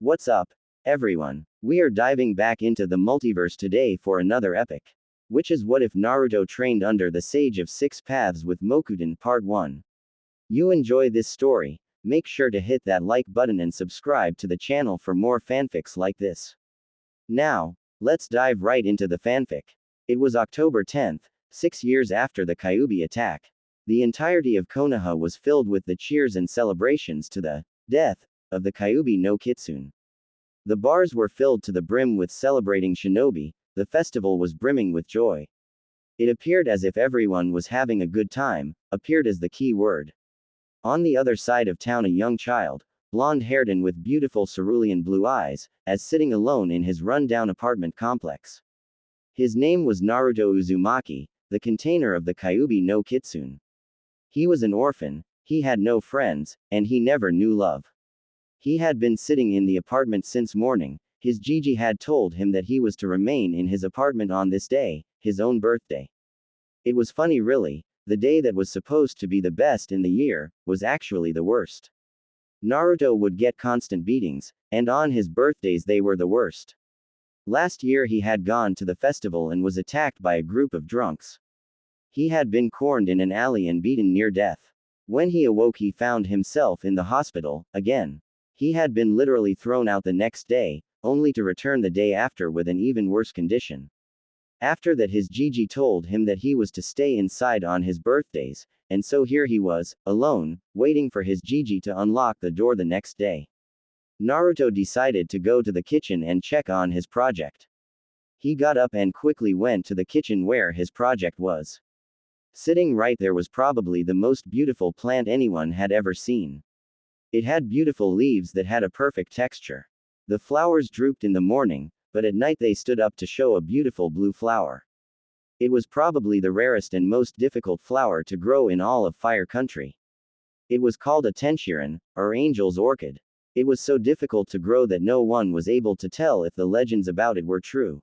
What's up, everyone? We are diving back into the multiverse today for another epic. Which is What If Naruto Trained Under the Sage of Six Paths with Mokuton Part 1. You enjoy this story? Make sure to hit that like button and subscribe to the channel for more fanfics like this. Now, let's dive right into the fanfic. It was October 10th, 6 years after the Kyuubi attack. The entirety of Konoha was filled with the cheers and celebrations to the death of the Kyuubi no Kitsune. The bars were filled to the brim with celebrating shinobi. The festival was brimming with joy. It appeared as if everyone was having a good time, appeared as the key word. On the other side of town, a young child, blonde-haired and with beautiful cerulean blue eyes, as sitting alone in his run-down apartment complex. His name was Naruto Uzumaki, the container of the Kyuubi no Kitsune. He was an orphan, he had no friends, and he never knew love. He had been sitting in the apartment since morning. His Gigi had told him that he was to remain in his apartment on this day, his own birthday. It was funny really, the day that was supposed to be the best in the year, was actually the worst. Naruto would get constant beatings, and on his birthdays they were the worst. Last year he had gone to the festival and was attacked by a group of drunks. He had been cornered in an alley and beaten near death. When he awoke he found himself in the hospital, again. He had been literally thrown out the next day, only to return the day after with an even worse condition. After that his Gigi told him that he was to stay inside on his birthdays, and so here he was, alone, waiting for his Gigi to unlock the door the next day. Naruto decided to go to the kitchen and check on his project. He got up and quickly went to the kitchen where his project was. Sitting right there was probably the most beautiful plant anyone had ever seen. It had beautiful leaves that had a perfect texture. The flowers drooped in the morning, but at night they stood up to show a beautiful blue flower. It was probably the rarest and most difficult flower to grow in all of Fire Country. It was called a tenshirin, or angel's orchid. It was so difficult to grow that no one was able to tell if the legends about it were true.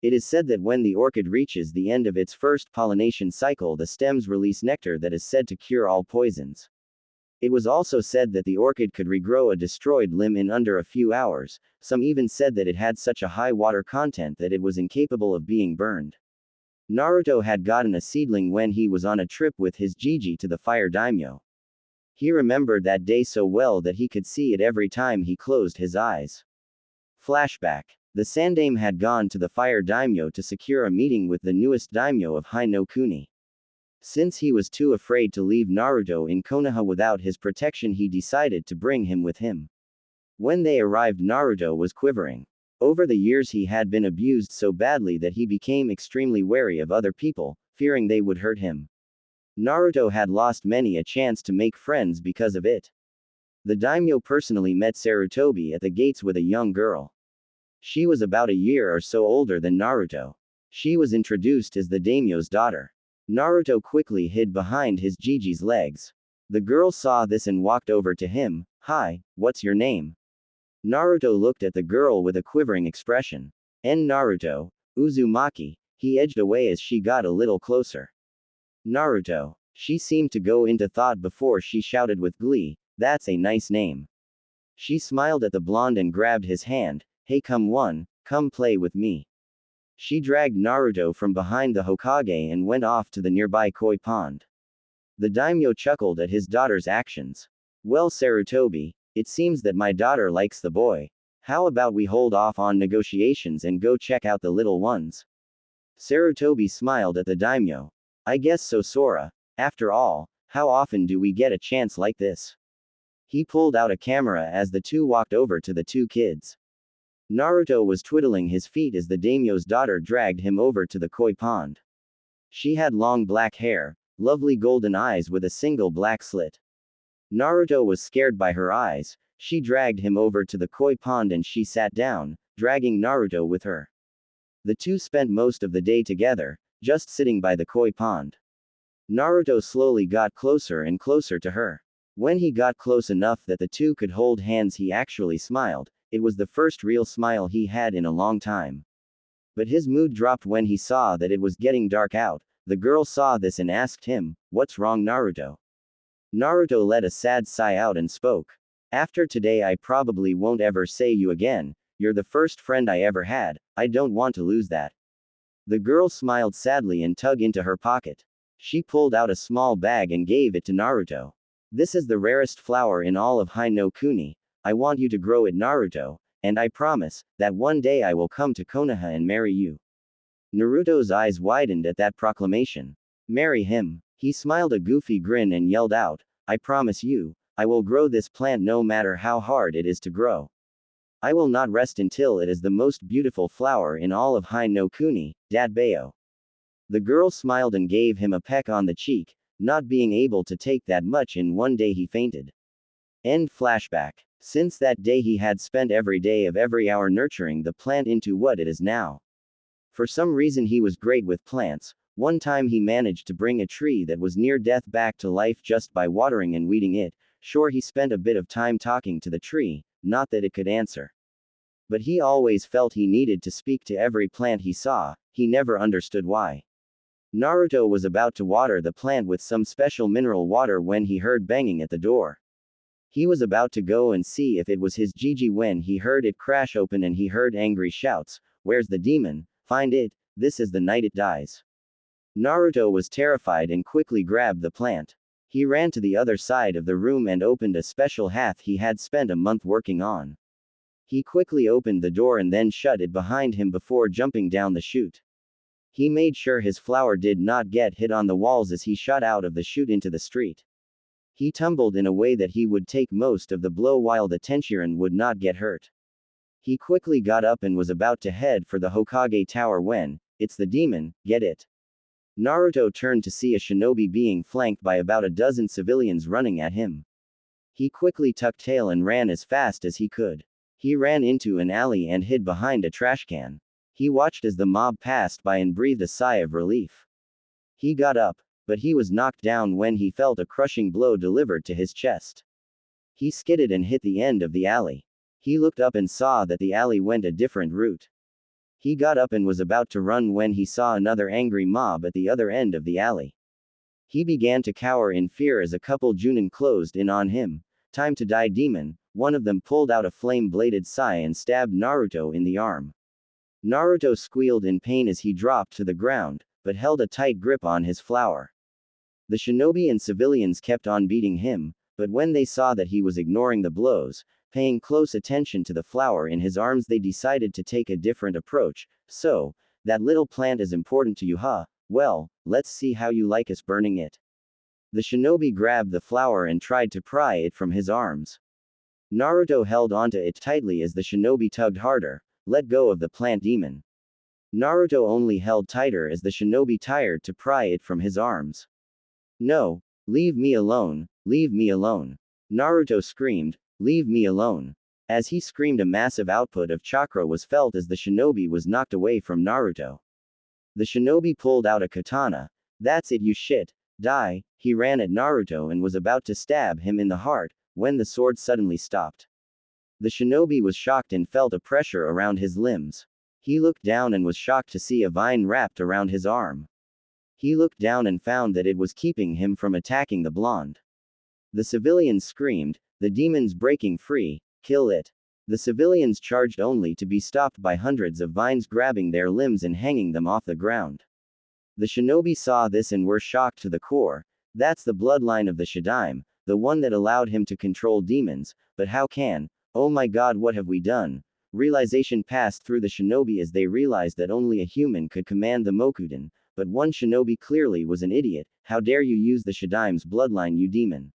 It is said that when the orchid reaches the end of its first pollination cycle, the stems release nectar that is said to cure all poisons. It was also said that the orchid could regrow a destroyed limb in under a few hours. Some even said that it had such a high water content that it was incapable of being burned. Naruto had gotten a seedling when he was on a trip with his Gigi to the fire daimyo. He remembered that day so well that he could see it every time he closed his eyes. Flashback. The Sandaime had gone to the fire daimyo to secure a meeting with the newest daimyo of Hai no Kuni. Since he was too afraid to leave Naruto in Konoha without his protection, he decided to bring him with him. When they arrived, Naruto was quivering. Over the years he had been abused so badly that he became extremely wary of other people, fearing they would hurt him. Naruto had lost many a chance to make friends because of it. The daimyo personally met Sarutobi at the gates with a young girl. She was about a year or so older than Naruto. She was introduced as the daimyo's daughter. Naruto quickly hid behind his Gigi's legs. The girl saw this and walked over to him. "Hi, what's your name?" Naruto looked at the girl with a quivering expression. Naruto, Uzumaki." He edged away as she got a little closer. "Naruto." She seemed to go into thought before she shouted with glee, "That's a nice name." She smiled at the blonde and grabbed his hand. "Hey, come play with me." She dragged Naruto from behind the Hokage and went off to the nearby koi pond. The daimyo chuckled at his daughter's actions. "Well, Sarutobi, it seems that my daughter likes the boy. How about we hold off on negotiations and go check out the little ones?" Sarutobi smiled at the daimyo. "I guess so, Sora. After all, how often do we get a chance like this?" He pulled out a camera as the two walked over to the two kids. Naruto was twiddling his feet as the daimyo's daughter dragged him over to the koi pond. She had long black hair, lovely golden eyes with a single black slit. Naruto was scared by her eyes. She dragged him over to the koi pond and she sat down, dragging Naruto with her. The two spent most of the day together, just sitting by the koi pond. Naruto slowly got closer and closer to her. When he got close enough that the two could hold hands, he actually smiled. It was the first real smile he had in a long time. But his mood dropped when he saw that it was getting dark out. The girl saw this and asked him, "What's wrong, Naruto?" Naruto let a sad sigh out and spoke. After today, I probably won't ever say you again. You're the first friend I ever had. I don't want to lose that. The girl smiled sadly and tugged into her pocket. She pulled out a small bag and gave it to Naruto. This is the rarest flower in all of Hai no Kuni. I want you to grow it, Naruto, and I promise that one day I will come to Konoha and marry you. Naruto's eyes widened at that proclamation. Marry him. He smiled a goofy grin and yelled out, I promise you, I will grow this plant no matter how hard it is to grow. I will not rest until it is the most beautiful flower in all of Hai no Kuni, Dadbeo. The girl smiled and gave him a peck on the cheek. Not being able to take that much in one day, he fainted. End flashback. Since that day, he had spent every day of every hour nurturing the plant into what it is now. For some reason, he was great with plants. One time he managed to bring a tree that was near death back to life just by watering and weeding it. Sure, he spent a bit of time talking to the tree, not that it could answer. But he always felt he needed to speak to every plant he saw. He never understood why. Naruto was about to water the plant with some special mineral water when he heard banging at the door. He was about to go and see if it was his Gigi when he heard it crash open and he heard angry shouts, "Where's the demon? Find it, this is the night it dies." Naruto was terrified and quickly grabbed the plant. He ran to the other side of the room and opened a special hath he had spent a month working on. He quickly opened the door and then shut it behind him before jumping down the chute. He made sure his flower did not get hit on the walls as he shot out of the chute into the street. He tumbled in a way that he would take most of the blow while the Tenshinhan would not get hurt. He quickly got up and was about to head for the Hokage Tower when, it's the demon, get it? Naruto turned to see a shinobi being flanked by about a dozen civilians running at him. He quickly tucked tail and ran as fast as he could. He ran into an alley and hid behind a trash can. He watched as the mob passed by and breathed a sigh of relief. He got up, but he was knocked down when he felt a crushing blow delivered to his chest. He skidded and hit the end of the alley. He looked up and saw that the alley went a different route. He got up and was about to run when he saw another angry mob at the other end of the alley. He began to cower in fear as a couple Junin closed in on him. Time to die, demon. One of them pulled out a flame-bladed sai and stabbed Naruto in the arm. Naruto squealed in pain as he dropped to the ground, but held a tight grip on his flower. The shinobi and civilians kept on beating him, but when they saw that he was ignoring the blows, paying close attention to the flower in his arms, they decided to take a different approach. So, that little plant is important to you, huh? Well, let's see how you like us burning it. The shinobi grabbed the flower and tried to pry it from his arms. Naruto held onto it tightly as the shinobi tugged harder. Let go of the plant, demon. Naruto only held tighter as the shinobi tired to pry it from his arms. No, leave me alone, leave me alone. Naruto screamed, leave me alone. As he screamed, a massive output of chakra was felt as the shinobi was knocked away from Naruto. The shinobi pulled out a katana. That's it, you shit. Die. He ran at Naruto and was about to stab him in the heart, when the sword suddenly stopped. The shinobi was shocked and felt a pressure around his limbs. He looked down and was shocked to see a vine wrapped around his arm. He looked down and found that it was keeping him from attacking the blonde. The civilians screamed, the demon's breaking free, kill it. The civilians charged only to be stopped by hundreds of vines grabbing their limbs and hanging them off the ground. The shinobi saw this and were shocked to the core. That's the bloodline of the Shadaime, the one that allowed him to control demons, but how can, oh my god, what have we done? Realization passed through the shinobi as they realized that only a human could command the Mokuton, but one shinobi clearly was an idiot. How dare you use the Shadaime's bloodline, you demon?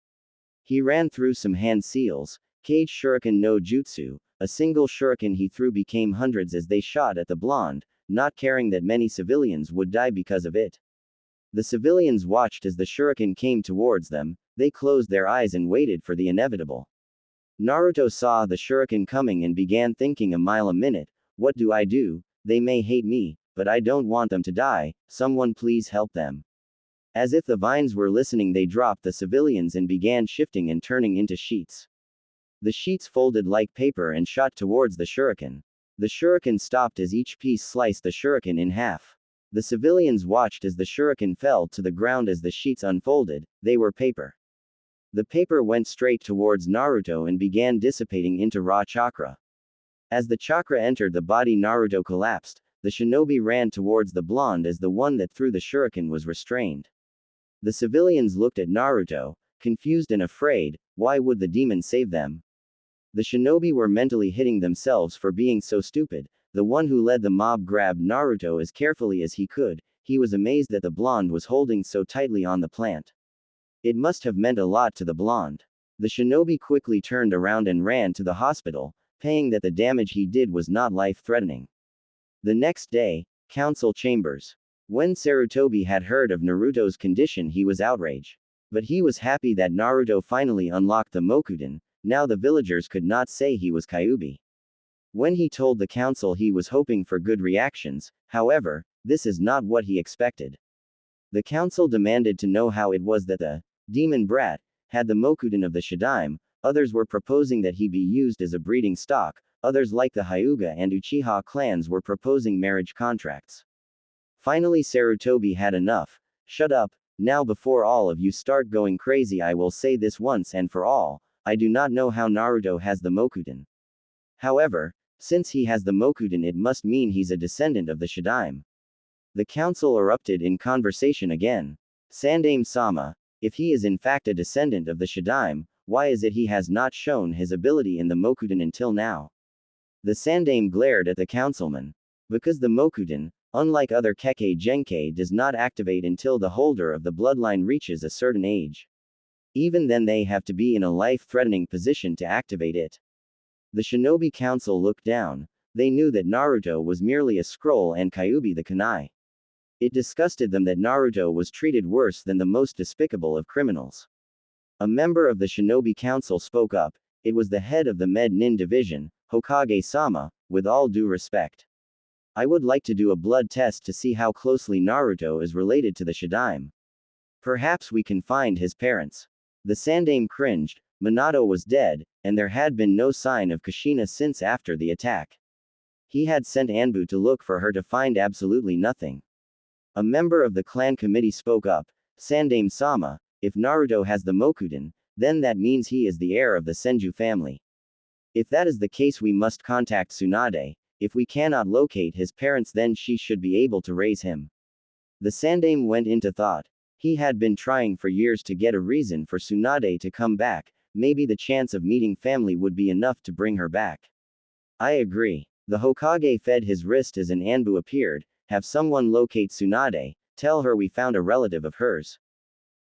He ran through some hand seals, cage shuriken no jutsu. A single shuriken he threw became hundreds as they shot at the blonde, not caring that many civilians would die because of it. The civilians watched as the shuriken came towards them. They closed their eyes and waited for the inevitable. Naruto saw the shuriken coming and began thinking, a mile a minute. What do I do? They may hate me, but I don't want them to die. Someone please help them. As if the vines were listening, they dropped the civilians and began shifting and turning into sheets. The sheets folded like paper and shot towards the shuriken. The shuriken stopped as each piece sliced the shuriken in half. The civilians watched as the shuriken fell to the ground as the sheets unfolded. They were paper. The paper went straight towards Naruto and began dissipating into raw chakra. As the chakra entered the body, Naruto collapsed. The shinobi ran towards the blonde as the one that threw the shuriken was restrained. The civilians looked at Naruto, confused and afraid. Why would the demon save them? The shinobi were mentally hitting themselves for being so stupid. The one who led the mob grabbed Naruto as carefully as he could. He was amazed that the blonde was holding so tightly on the plant. It must have meant a lot to the blonde. The shinobi quickly turned around and ran to the hospital, saying that the damage he did was not life-threatening. The next day, council chambers. When Sarutobi had heard of Naruto's condition, he was outraged. But he was happy that Naruto finally unlocked the Mokuton. Now the villagers could not say he was Kyuubi. When he told the council, he was hoping for good reactions. However, this is not what he expected. The council demanded to know how it was that the demon brat had the Mokuton of the Shadaime. Others were proposing that he be used as a breeding stock. Others, like the Hyuga and Uchiha clans, were proposing marriage contracts. Finally, Sarutobi had enough. Shut up. Now, before all of you start going crazy, I will say this once and for all. I do not know how Naruto has the Mokuton. However, since he has the Mokuton, it must mean he's a descendant of the Shadaime. The council erupted in conversation again. Sandaime-sama, if he is in fact a descendant of the Shadaime, why is it he has not shown his ability in the Mokuton until now? The Sandaime glared at the councilman. Because the Mokuton, unlike other Kekkei Genkei, does not activate until the holder of the bloodline reaches a certain age. Even then, they have to be in a life-threatening position to activate it. The Shinobi Council looked down. They knew that Naruto was merely a scroll and Kyuubi the kunai. It disgusted them that Naruto was treated worse than the most despicable of criminals. A member of the Shinobi Council spoke up. It was the head of the Med-Nin division, Hokage-sama. With all due respect, I would like to do a blood test to see how closely Naruto is related to the Shadaime. Perhaps we can find his parents. The Sandaime cringed. Minato was dead, and there had been no sign of Kushina since after the attack. He had sent Anbu to look for her to find absolutely nothing. A member of the clan committee spoke up. Sandaime-sama, if Naruto has the Mokuton, then that means he is the heir of the Senju family. If that is the case, we must contact Tsunade. If we cannot locate his parents, then she should be able to raise him. The Sandaime went into thought. He had been trying for years to get a reason for Tsunade to come back. Maybe the chance of meeting family would be enough to bring her back. I agree. The Hokage fed his wrist as an Anbu appeared. Have someone locate Tsunade. Tell her we found a relative of hers.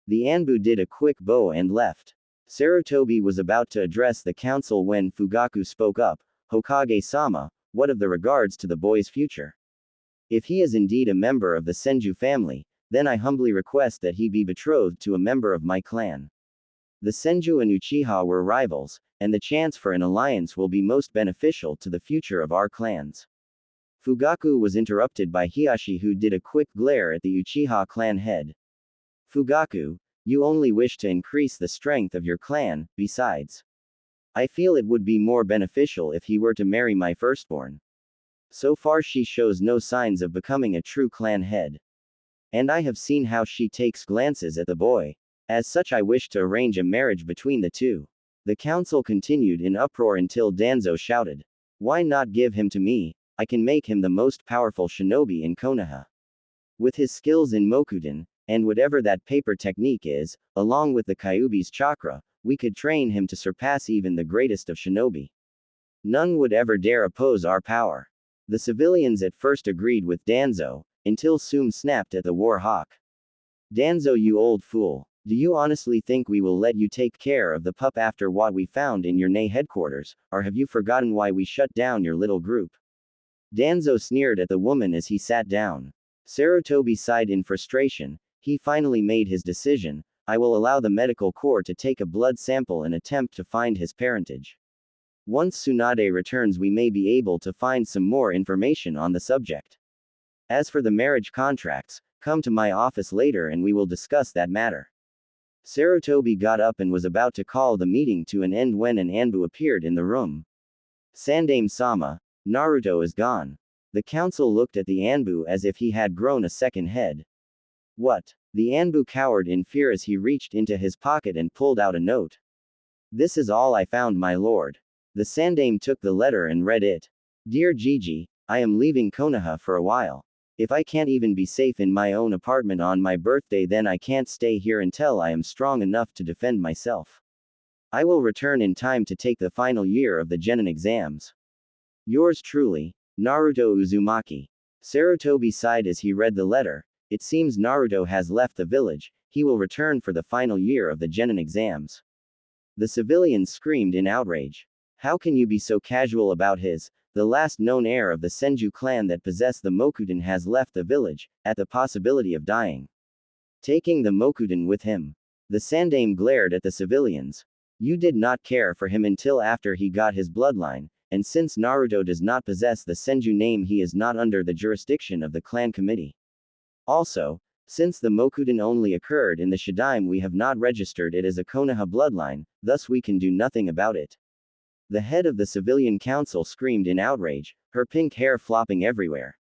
The Anbu did a quick bow and left. Sarutobi was about to address the council when Fugaku spoke up. Hokage-sama, what of the regards to the boy's future? If he is indeed a member of the Senju family, then I humbly request that he be betrothed to a member of my clan. The Senju and Uchiha were rivals, and the chance for an alliance will be most beneficial to the future of our clans. Fugaku was interrupted by Hiashi, who did a quick glare at the Uchiha clan head. Fugaku, you only wish to increase the strength of your clan. Besides, I feel it would be more beneficial if he were to marry my firstborn. So far she shows no signs of becoming a true clan head. And I have seen how she takes glances at the boy. As such, I wish to arrange a marriage between the two. The council continued in uproar until Danzo shouted, why not give him to me? I can make him the most powerful shinobi in Konoha. With his skills in Mokuton, and whatever that paper technique is, along with the Kyuubi's chakra, we could train him to surpass even the greatest of shinobi. None would ever dare oppose our power. The civilians at first agreed with Danzo, until Sum snapped at the war hawk. Danzo, you old fool. Do you honestly think we will let you take care of the pup after what we found in your Nei headquarters, or have you forgotten why we shut down your little group? Danzo sneered at the woman as he sat down. Sarutobi sighed in frustration. He finally made his decision. I will allow the medical corps to take a blood sample and attempt to find his parentage. Once Tsunade returns, we may be able to find some more information on the subject. As for the marriage contracts, come to my office later and we will discuss that matter. Sarutobi got up and was about to call the meeting to an end when an Anbu appeared in the room. Sandaime-sama, Naruto is gone. The council looked at the Anbu as if he had grown a second head. What? The Anbu cowered in fear as he reached into his pocket and pulled out a note. This is all I found, my lord. The Sandaime took the letter and read it. Dear Gigi, I am leaving Konoha for a while. If I can't even be safe in my own apartment on my birthday, then I can't stay here until I am strong enough to defend myself. I will return in time to take the final year of the Genin exams. Yours truly, Naruto Uzumaki. Sarutobi sighed as he read the letter. It seems Naruto has left the village. He will return for the final year of the Genin exams. The civilians screamed in outrage. How can you be so casual about the last known heir of the Senju clan that possessed the Mokuton has left the village, at the possibility of dying. Taking the Mokuton with him. The Sandaime glared at the civilians. You did not care for him until after he got his bloodline, and since Naruto does not possess the Senju name, he is not under the jurisdiction of the clan committee. Also, since the Mokuton only occurred in the Shidaime, we have not registered it as a Konoha bloodline, thus we can do nothing about it. The head of the civilian council screamed in outrage, her pink hair flopping everywhere.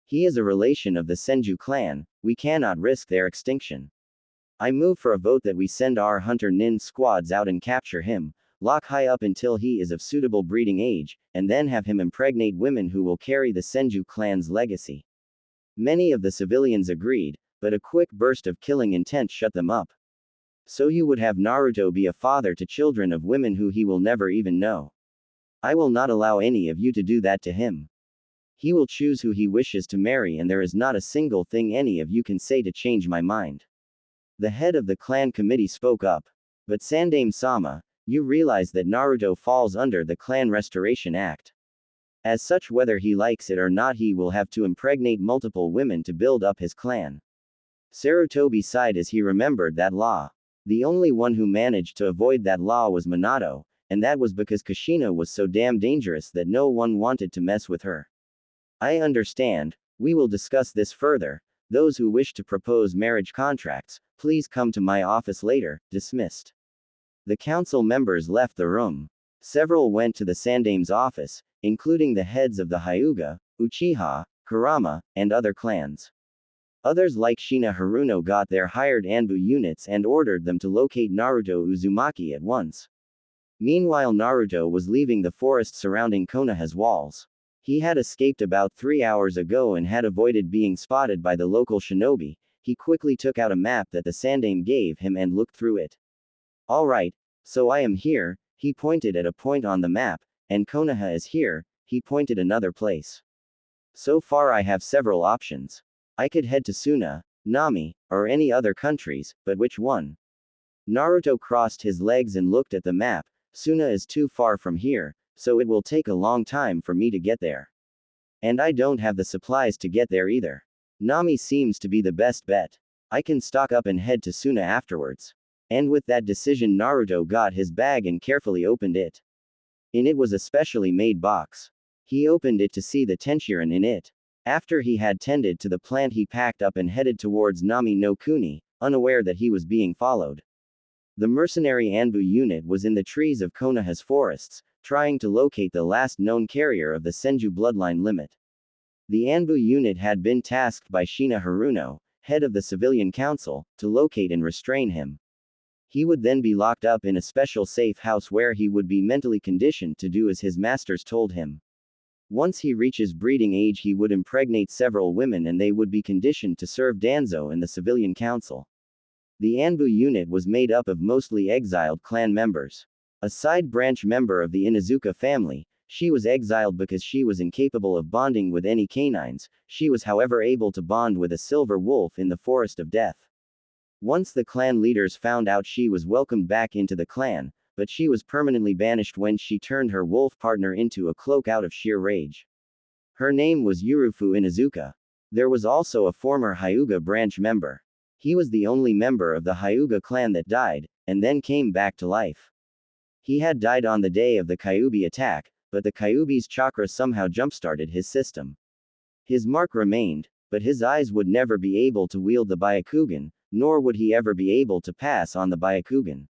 He is a relation of the Senju clan, we cannot risk their extinction. I move for a vote that we send our hunter nin squads out and capture him, lock high up until he is of suitable breeding age, and then have him impregnate women who will carry the Senju clan's legacy. Many of the civilians agreed, but a quick burst of killing intent shut them up. So you would have Naruto be a father to children of women who he will never even know. I will not allow any of you to do that to him. He will choose who he wishes to marry, and there is not a single thing any of you can say to change my mind. The head of the clan committee spoke up. But Sandaime-sama, you realize that Naruto falls under the Clan Restoration Act. As such, whether he likes it or not, he will have to impregnate multiple women to build up his clan. Sarutobi sighed as he remembered that law. The only one who managed to avoid that law was Minato, and that was because Kushina was so damn dangerous that no one wanted to mess with her. I understand, we will discuss this further. Those who wish to propose marriage contracts, please come to my office later. Dismissed. The council members left the room. Several went to the Sandaime's office, including the heads of the Hyuga, Uchiha, Kurama, and other clans. Others like Shina Haruno got their hired Anbu units and ordered them to locate Naruto Uzumaki at once. Meanwhile, Naruto was leaving the forest surrounding Konoha's walls. He had escaped about 3 hours ago and had avoided being spotted by the local shinobi. He quickly took out a map that the Sandaime gave him and looked through it. Alright, so I am here, he pointed at a point on the map, and Konoha is here, he pointed another place. So far I have several options. I could head to Suna, Nami, or any other countries, but which one? Naruto crossed his legs and looked at the map. Suna is too far from here, so it will take a long time for me to get there. And I don't have the supplies to get there either. Nami seems to be the best bet. I can stock up and head to Suna afterwards. And with that decision, Naruto got his bag and carefully opened it. In it was a specially made box. He opened it to see the Tenshinhan in it. After he had tended to the plant, he packed up and headed towards Nami no Kuni, unaware that he was being followed. The mercenary Anbu unit was in the trees of Konoha's forests, trying to locate the last known carrier of the Senju bloodline limit. The Anbu unit had been tasked by Shina Haruno, head of the civilian council, to locate and restrain him. He would then be locked up in a special safe house where he would be mentally conditioned to do as his masters told him. Once he reaches breeding age, he would impregnate several women and they would be conditioned to serve Danzo in the civilian council. The Anbu unit was made up of mostly exiled clan members. A side branch member of the Inuzuka family, she was exiled because she was incapable of bonding with any canines. She was however able to bond with a silver wolf in the Forest of Death. Once the clan leaders found out, she was welcomed back into the clan, but she was permanently banished when she turned her wolf partner into a cloak out of sheer rage. Her name was Yurufu Inuzuka. There was also a former Hyuga branch member. He was the only member of the Hyuga clan that died, and then came back to life. He had died on the day of the Kyuubi attack, but the Kyuubi's chakra somehow jump-started his system. His mark remained, but his eyes would never be able to wield the Byakugan, nor would he ever be able to pass on the Byakugan.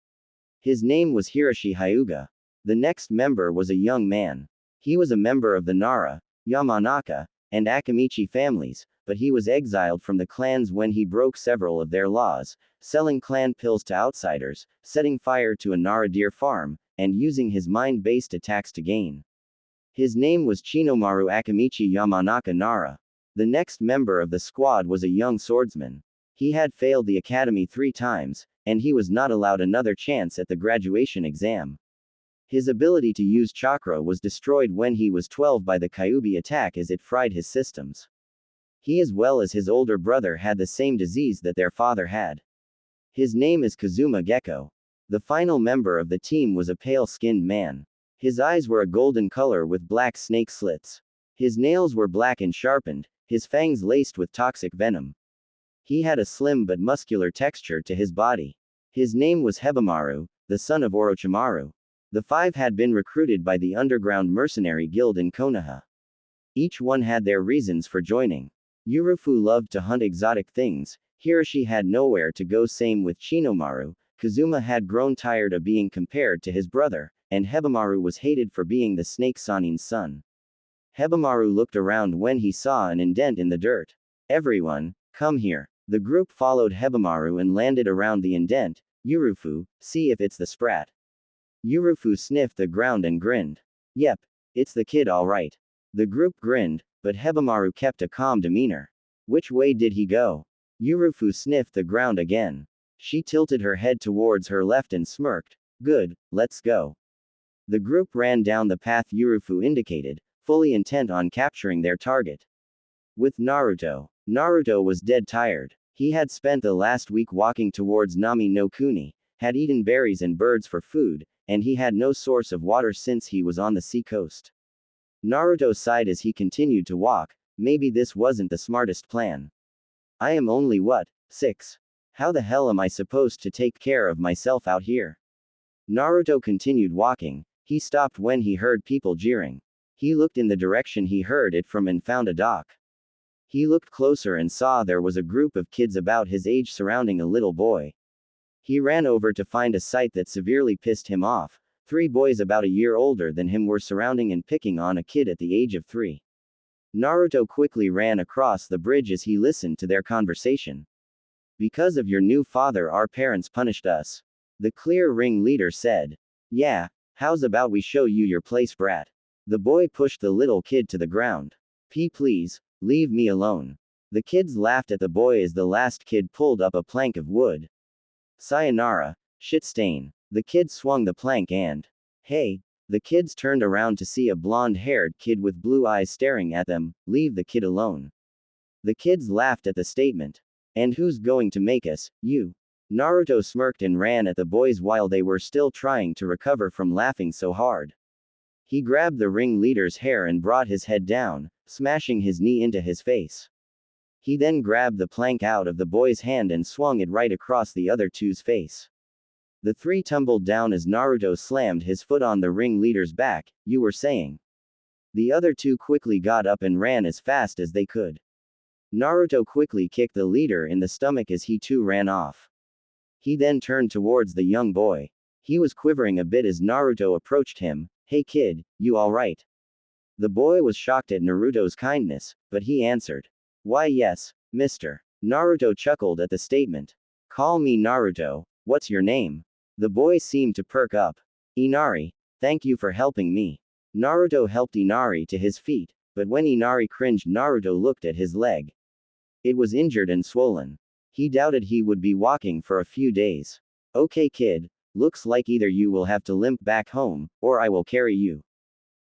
His name was Hiroshi Hyuga. The next member was a young man. He was a member of the Nara, Yamanaka, and Akamichi families, but he was exiled from the clans when he broke several of their laws, selling clan pills to outsiders, setting fire to a Nara deer farm, and using his mind-based attacks to gain. His name was Chinomaru Akamichi Yamanaka Nara. The next member of the squad was a young swordsman. He had failed the academy 3 times, and he was not allowed another chance at the graduation exam. His ability to use chakra was destroyed when he was 12 by the Kyuubi attack as it fried his systems. He as well as his older brother had the same disease that their father had. His name is Kazuma Gecko. The final member of the team was a pale-skinned man. His eyes were a golden color with black snake slits. His nails were black and sharpened, his fangs laced with toxic venom. He had a slim but muscular texture to his body. His name was Hebamaru, the son of Orochimaru. The 5 had been recruited by the underground mercenary guild in Konoha. Each one had their reasons for joining. Yurufu loved to hunt exotic things, Hiroshi had nowhere to go, same with Chinomaru. Kazuma had grown tired of being compared to his brother, and Hebamaru was hated for being the snake Sanin's son. Hebamaru looked around when he saw an indent in the dirt. Everyone, come here. The group followed Hebamaru and landed around the indent. Yurufu, see if it's the sprat. Yurufu sniffed the ground and grinned. Yep, it's the kid all right. The group grinned, but Hebamaru kept a calm demeanor. Which way did he go? Yurufu sniffed the ground again. She tilted her head towards her left and smirked. Good, let's go. The group ran down the path Yurufu indicated, fully intent on capturing their target. With Naruto. Naruto was dead tired. He had spent the last week walking towards Nami no Kuni, had eaten berries and birds for food, and he had no source of water since he was on the sea coast. Naruto sighed as he continued to walk. Maybe this wasn't the smartest plan. I am only what, 6? How the hell am I supposed to take care of myself out here? Naruto continued walking. He stopped when he heard people jeering. He looked in the direction he heard it from and found a dock. He looked closer and saw there was a group of kids about his age surrounding a little boy. He ran over to find a sight that severely pissed him off. 3 boys about a year older than him were surrounding and picking on a kid at the age of 3. Naruto quickly ran across the bridge as he listened to their conversation. Because of your new father, our parents punished us. The clear ring leader said. Yeah, how's about we show you your place, brat? The boy pushed the little kid to the ground. Please, leave me alone. The kids laughed at the boy as the last kid pulled up a plank of wood. Sayonara, shit stain. The kid swung the plank and. Hey. The kids turned around to see a blonde-haired kid with blue eyes staring at them. Leave the kid alone. The kids laughed at the statement. And who's going to make us, you? Naruto smirked and ran at the boys while they were still trying to recover from laughing so hard. He grabbed the ring leader's hair and brought his head down, smashing his knee into his face. He then grabbed the plank out of the boy's hand and swung it right across the other 2's face. The 3 tumbled down as Naruto slammed his foot on the ring leader's back. You were saying. The other 2 quickly got up and ran as fast as they could. Naruto quickly kicked the leader in the stomach as he too ran off. He then turned towards the young boy. He was quivering a bit as Naruto approached him. Hey kid, you alright? The boy was shocked at Naruto's kindness, but he answered. Why yes, mister. Naruto chuckled at the statement. Call me Naruto, what's your name? The boy seemed to perk up. Inari, thank you for helping me. Naruto helped Inari to his feet, but when Inari cringed, Naruto looked at his leg. It was injured and swollen. He doubted he would be walking for a few days. Okay kid, looks like either you will have to limp back home, or I will carry you.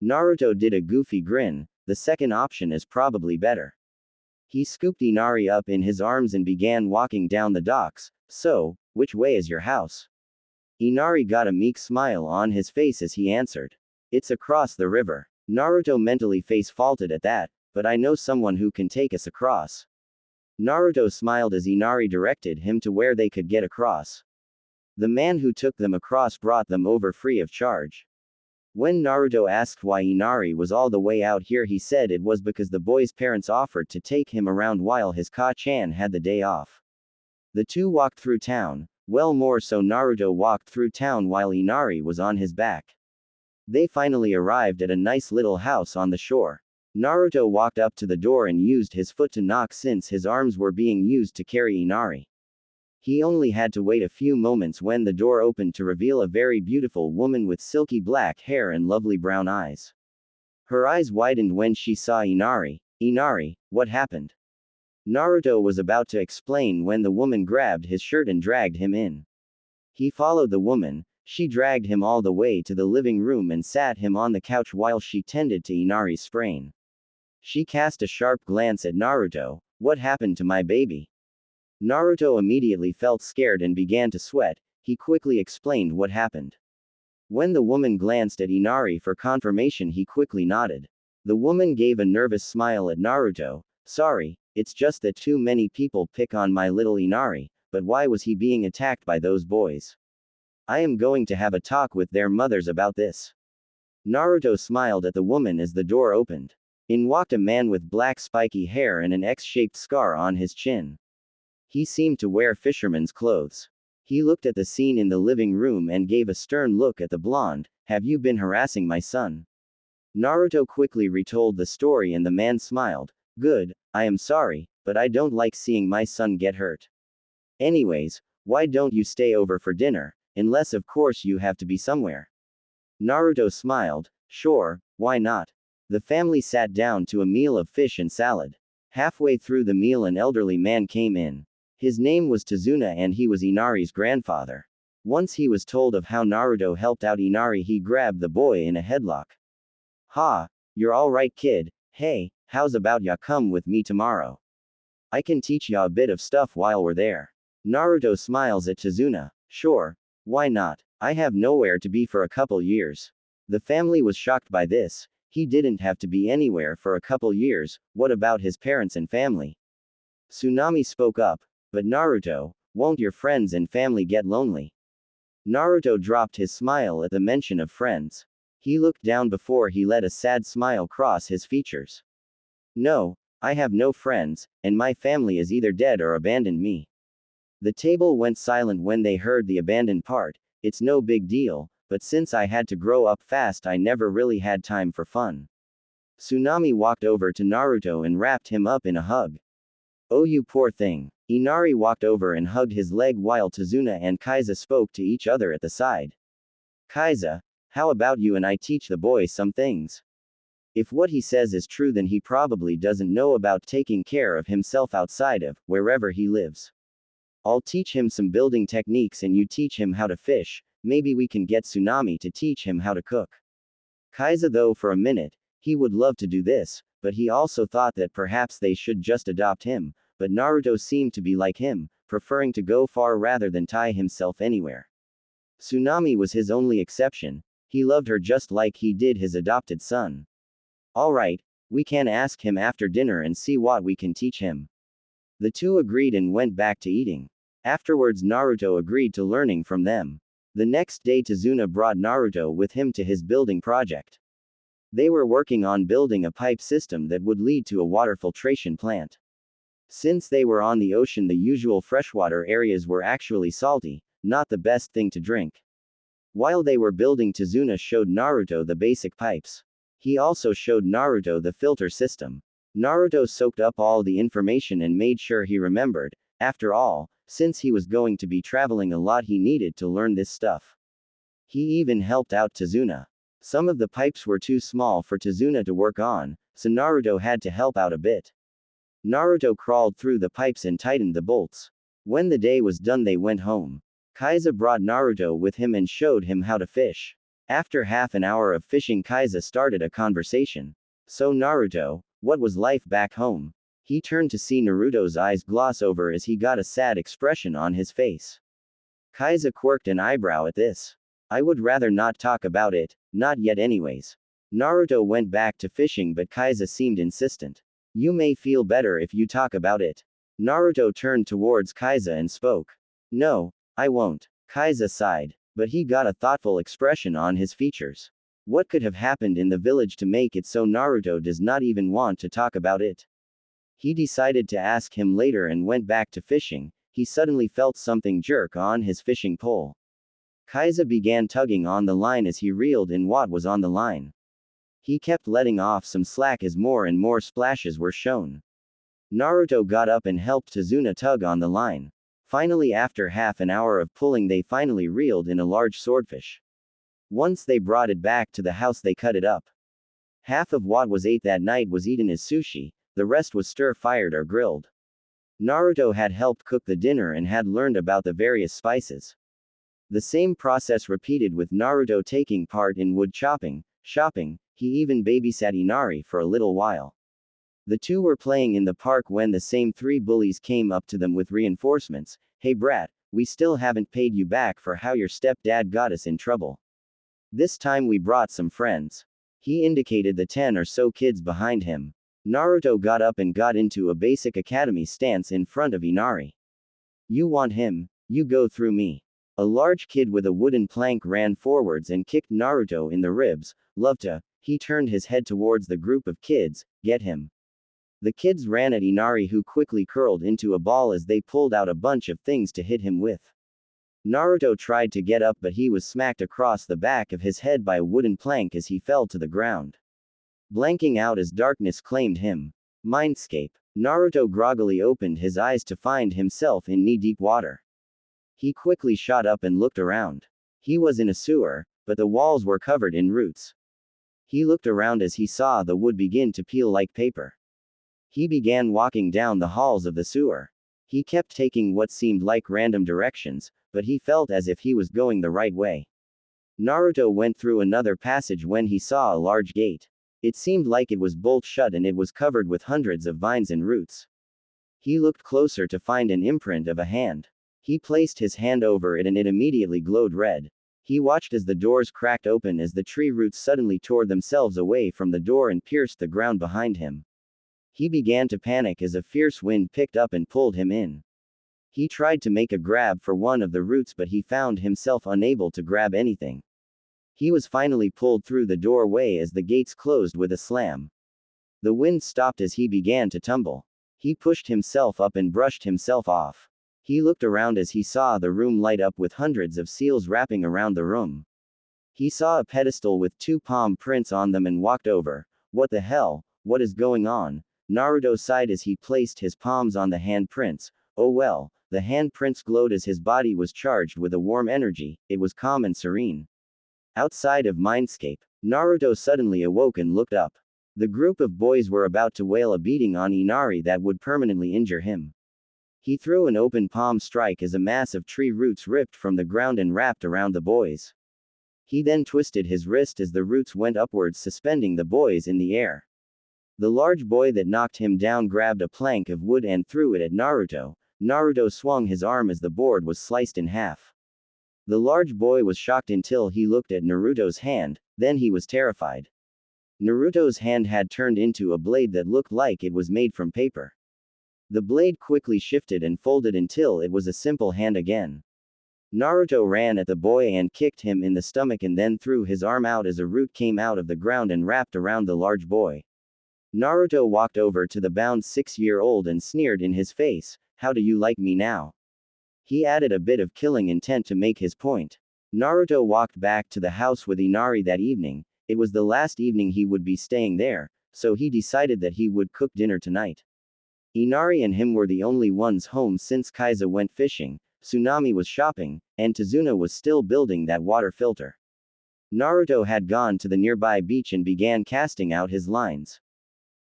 Naruto did a goofy grin. The second option is probably better. He scooped Inari up in his arms and began walking down the docks. So, which way is your house? Inari got a meek smile on his face as he answered. It's across the river. Naruto mentally face-faulted at that, but I know someone who can take us across. Naruto smiled as Inari directed him to where they could get across. The man who took them across brought them over free of charge. When Naruto asked why Inari was all the way out here, he said it was because the boy's parents offered to take him around while his Ka-chan had the day off. The 2 walked through town. Well, more so Naruto walked through town while Inari was on his back. They finally arrived at a nice little house on the shore. Naruto walked up to the door and used his foot to knock since his arms were being used to carry Inari. He only had to wait a few moments when the door opened to reveal a very beautiful woman with silky black hair and lovely brown eyes. Her eyes widened when she saw Inari. Inari, what happened? Naruto was about to explain when the woman grabbed his shirt and dragged him in. He followed the woman. She dragged him all the way to the living room and sat him on the couch while she tended to Inari's sprain. She cast a sharp glance at Naruto. What happened to my baby? Naruto immediately felt scared and began to sweat. He quickly explained what happened. When the woman glanced at Inari for confirmation, he quickly nodded. The woman gave a nervous smile at Naruto. Sorry, it's just that too many people pick on my little Inari, but why was he being attacked by those boys? I am going to have a talk with their mothers about this. Naruto smiled at the woman as the door opened. In walked a man with black spiky hair and an X-shaped scar on his chin. He seemed to wear fisherman's clothes. He looked at the scene in the living room and gave a stern look at the blonde. Have you been harassing my son? Naruto quickly retold the story and the man smiled. Good, I am sorry, but I don't like seeing my son get hurt. Anyways, why don't you stay over for dinner, unless of course you have to be somewhere. Naruto smiled. Sure, why not? The family sat down to a meal of fish and salad. Halfway through the meal an elderly man came in. His name was Tazuna and he was Inari's grandfather. Once he was told of how Naruto helped out Inari, he grabbed the boy in a headlock. Ha, you're alright kid, hey, how's about ya come with me tomorrow? I can teach ya a bit of stuff while we're there. Naruto smiles at Tazuna. Sure, why not? I have nowhere to be for a couple years. The family was shocked by this. He didn't have to be anywhere for a couple years. What about his parents and family? Tsunami spoke up. But Naruto, won't your friends and family get lonely? Naruto dropped his smile at the mention of friends. He looked down before he let a sad smile cross his features. No, I have no friends, and my family is either dead or abandoned me. The table went silent when they heard the abandoned part. It's no big deal, but since I had to grow up fast, I never really had time for fun. Tsunami walked over to Naruto and wrapped him up in a hug. Oh, you poor thing. Inari walked over and hugged his leg while Tazuna and Kaiza spoke to each other at the side. Kaiza, how about you and I teach the boy some things? If what he says is true, then he probably doesn't know about taking care of himself outside of wherever he lives. I'll teach him some building techniques and you teach him how to fish. Maybe we can get Tsunami to teach him how to cook. Kaiza, though, for a minute, he would love to do this, but he also thought that perhaps they should just adopt him. But Naruto seemed to be like him, preferring to go far rather than tie himself anywhere. Tsunami was his only exception. He loved her just like he did his adopted son. Alright, we can ask him after dinner and see what we can teach him. The two agreed and went back to eating. Afterwards Naruto agreed to learning from them. The next day Tazuna brought Naruto with him to his building project. They were working on building a pipe system that would lead to a water filtration plant. Since they were on the ocean, the usual freshwater areas were actually salty, not the best thing to drink. While they were building, Tazuna showed Naruto the basic pipes. He also showed Naruto the filter system. Naruto soaked up all the information and made sure he remembered. After all, since he was going to be traveling a lot, he needed to learn this stuff. He even helped out Tazuna. Some of the pipes were too small for Tazuna to work on, so Naruto had to help out a bit. Naruto crawled through the pipes and tightened the bolts. When the day was done, they went home. Kaiza brought Naruto with him and showed him how to fish. After half an hour of fishing, Kaiza started a conversation. So Naruto, what was life back home? He turned to see Naruto's eyes gloss over as he got a sad expression on his face. Kaiza quirked an eyebrow at this. I would rather not talk about it, not yet anyways. Naruto went back to fishing, but Kaiza seemed insistent. You may feel better if you talk about it. Naruto turned towards Kaiza and spoke. No, I won't. Kaiza sighed, but he got a thoughtful expression on his features. What could have happened in the village to make it so Naruto does not even want to talk about it? He decided to ask him later and went back to fishing. He suddenly felt something jerk on his fishing pole. Kaiza began tugging on the line as he reeled in what was on the line. He kept letting off some slack as more and more splashes were shown. Naruto got up and helped Tazuna tug on the line. Finally, after half an hour of pulling, they finally reeled in a large swordfish. Once they brought it back to the house, they cut it up. Half of what was ate that night was eaten as sushi, the rest was stir-fired or grilled. Naruto had helped cook the dinner and had learned about the various spices. The same process repeated with Naruto taking part in wood chopping, shopping. He even babysat Inari for a little while. The two were playing in the park when the same three bullies came up to them with reinforcements. "Hey brat, we still haven't paid you back for how your stepdad got us in trouble. This time we brought some friends." He indicated the 10 or so kids behind him. Naruto got up and got into a basic academy stance in front of Inari. "You want him? You go through me." A large kid with a wooden plank ran forwards and kicked Naruto in the ribs. "Love to." He turned his head towards the group of kids. "Get him." The kids ran at Inari, who quickly curled into a ball as they pulled out a bunch of things to hit him with. Naruto tried to get up, but he was smacked across the back of his head by a wooden plank as he fell to the ground, blanking out as darkness claimed him. Mindscape. Naruto groggily opened his eyes to find himself in knee-deep water. He quickly shot up and looked around. He was in a sewer, but the walls were covered in roots. He looked around as he saw the wood begin to peel like paper. He began walking down the halls of the sewer. He kept taking what seemed like random directions, but he felt as if he was going the right way. Naruto went through another passage when he saw a large gate. It seemed like it was bolt shut and it was covered with hundreds of vines and roots. He looked closer to find an imprint of a hand. He placed his hand over it and it immediately glowed red. He watched as the doors cracked open as the tree roots suddenly tore themselves away from the door and pierced the ground behind him. He began to panic as a fierce wind picked up and pulled him in. He tried to make a grab for one of the roots, but he found himself unable to grab anything. He was finally pulled through the doorway as the gates closed with a slam. The wind stopped as he began to tumble. He pushed himself up and brushed himself off. He looked around as he saw the room light up with hundreds of seals wrapping around the room. He saw a pedestal with 2 palm prints on them and walked over. "What the hell? What is going on?" Naruto sighed as he placed his palms on the handprints. Oh well, the handprints glowed as his body was charged with a warm energy. It was calm and serene. Outside of Mindscape, Naruto suddenly awoke and looked up. The group of boys were about to wail a beating on Inari that would permanently injure him. He threw an open palm strike as a mass of tree roots ripped from the ground and wrapped around the boys. He then twisted his wrist as the roots went upwards, suspending the boys in the air. The large boy that knocked him down grabbed a plank of wood and threw it at Naruto. Naruto swung his arm as the board was sliced in half. The large boy was shocked until he looked at Naruto's hand, then he was terrified. Naruto's hand had turned into a blade that looked like it was made from paper. The blade quickly shifted and folded until it was a simple hand again. Naruto ran at the boy and kicked him in the stomach and then threw his arm out as a root came out of the ground and wrapped around the large boy. Naruto walked over to the bound 6-year-old and sneered in his face. "How do you like me now?" He added a bit of killing intent to make his point. Naruto walked back to the house with Inari that evening. It was the last evening he would be staying there, so he decided that he would cook dinner tonight. Inari and him were the only ones home since Kaiza went fishing, Tsunami was shopping, and Tazuna was still building that water filter. Naruto had gone to the nearby beach and began casting out his lines.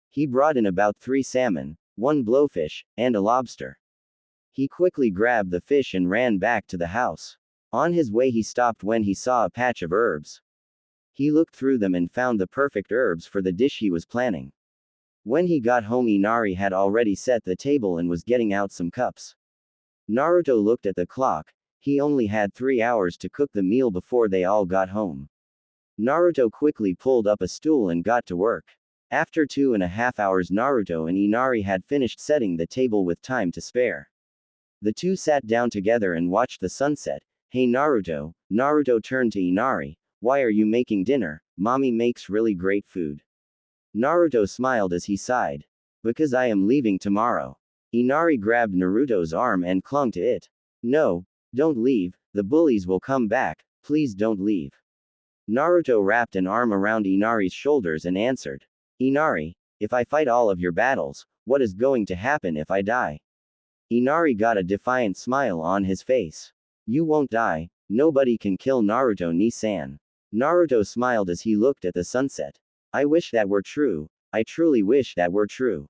He brought in about 3 salmon, 1 blowfish, and a lobster. He quickly grabbed the fish and ran back to the house. On his way he stopped when he saw a patch of herbs. He looked through them and found the perfect herbs for the dish he was planning. When he got home, Inari had already set the table and was getting out some cups. Naruto looked at the clock. He only had 3 hours to cook the meal before they all got home. Naruto quickly pulled up a stool and got to work. After 2.5 hours, Naruto and Inari had finished setting the table with time to spare. The two sat down together and watched the sunset. "Hey Naruto," Naruto turned to Inari. "Why are you making dinner? Mommy makes really great food." Naruto smiled as he sighed. "Because I am leaving tomorrow." Inari grabbed Naruto's arm and clung to it. "No, don't leave, the bullies will come back, please don't leave." Naruto wrapped an arm around Inari's shoulders and answered. Inari, if I fight all of your battles, what is going to happen if I die? Inari got a defiant smile on his face. You won't die, nobody can kill Naruto ni-san. Naruto smiled as he looked at the sunset. I wish that were true, I truly wish that were true.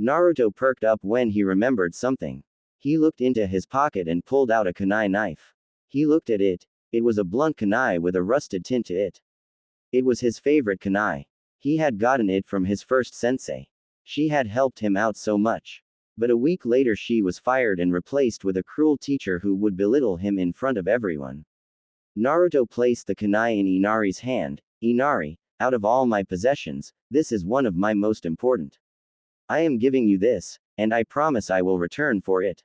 Naruto perked up when he remembered something. He looked into his pocket and pulled out a kunai knife. He looked at it. It was a blunt kunai with a rusted tint to it. It was his favorite kunai. He had gotten it from his first sensei. She had helped him out so much. But a week later she was fired and replaced with a cruel teacher who would belittle him in front of everyone. Naruto placed the kunai in Inari's hand. Inari, out of all my possessions, this is one of my most important. I am giving you this, and I promise I will return for it.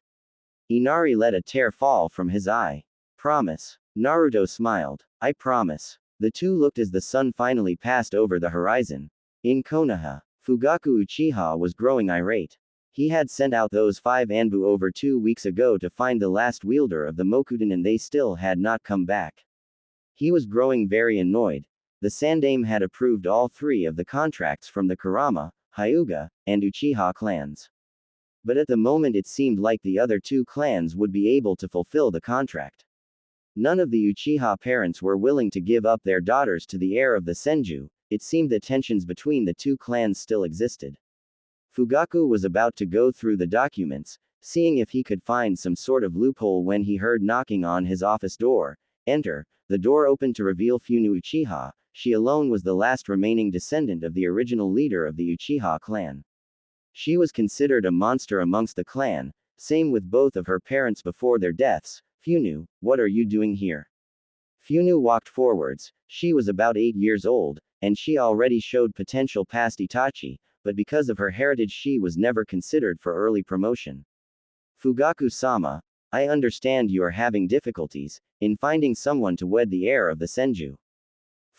Inari let a tear fall from his eye. Promise. Naruto smiled. I promise. The two looked as the sun finally passed over the horizon. In Konoha, Fugaku Uchiha was growing irate. He had sent out those 5 Anbu over 2 weeks ago to find the last wielder of the Mokuton and they still had not come back. He was growing very annoyed. The Sandaime had approved all 3 of the contracts from the Kurama, Hyuga, and Uchiha clans. But at the moment it seemed like the other 2 clans would be able to fulfill the contract. None of the Uchiha parents were willing to give up their daughters to the heir of the Senju. It seemed that tensions between the 2 clans still existed. Fugaku was about to go through the documents, seeing if he could find some sort of loophole when he heard knocking on his office door. Enter. The door opened to reveal Funu Uchiha. She alone was the last remaining descendant of the original leader of the Uchiha clan. She was considered a monster amongst the clan, same with both of her parents before their deaths. Funu, what are you doing here? Funu walked forwards. She was about 8 years old, and she already showed potential past Itachi, but because of her heritage she was never considered for early promotion. Fugaku-sama, I understand you are having difficulties in finding someone to wed the heir of the Senju.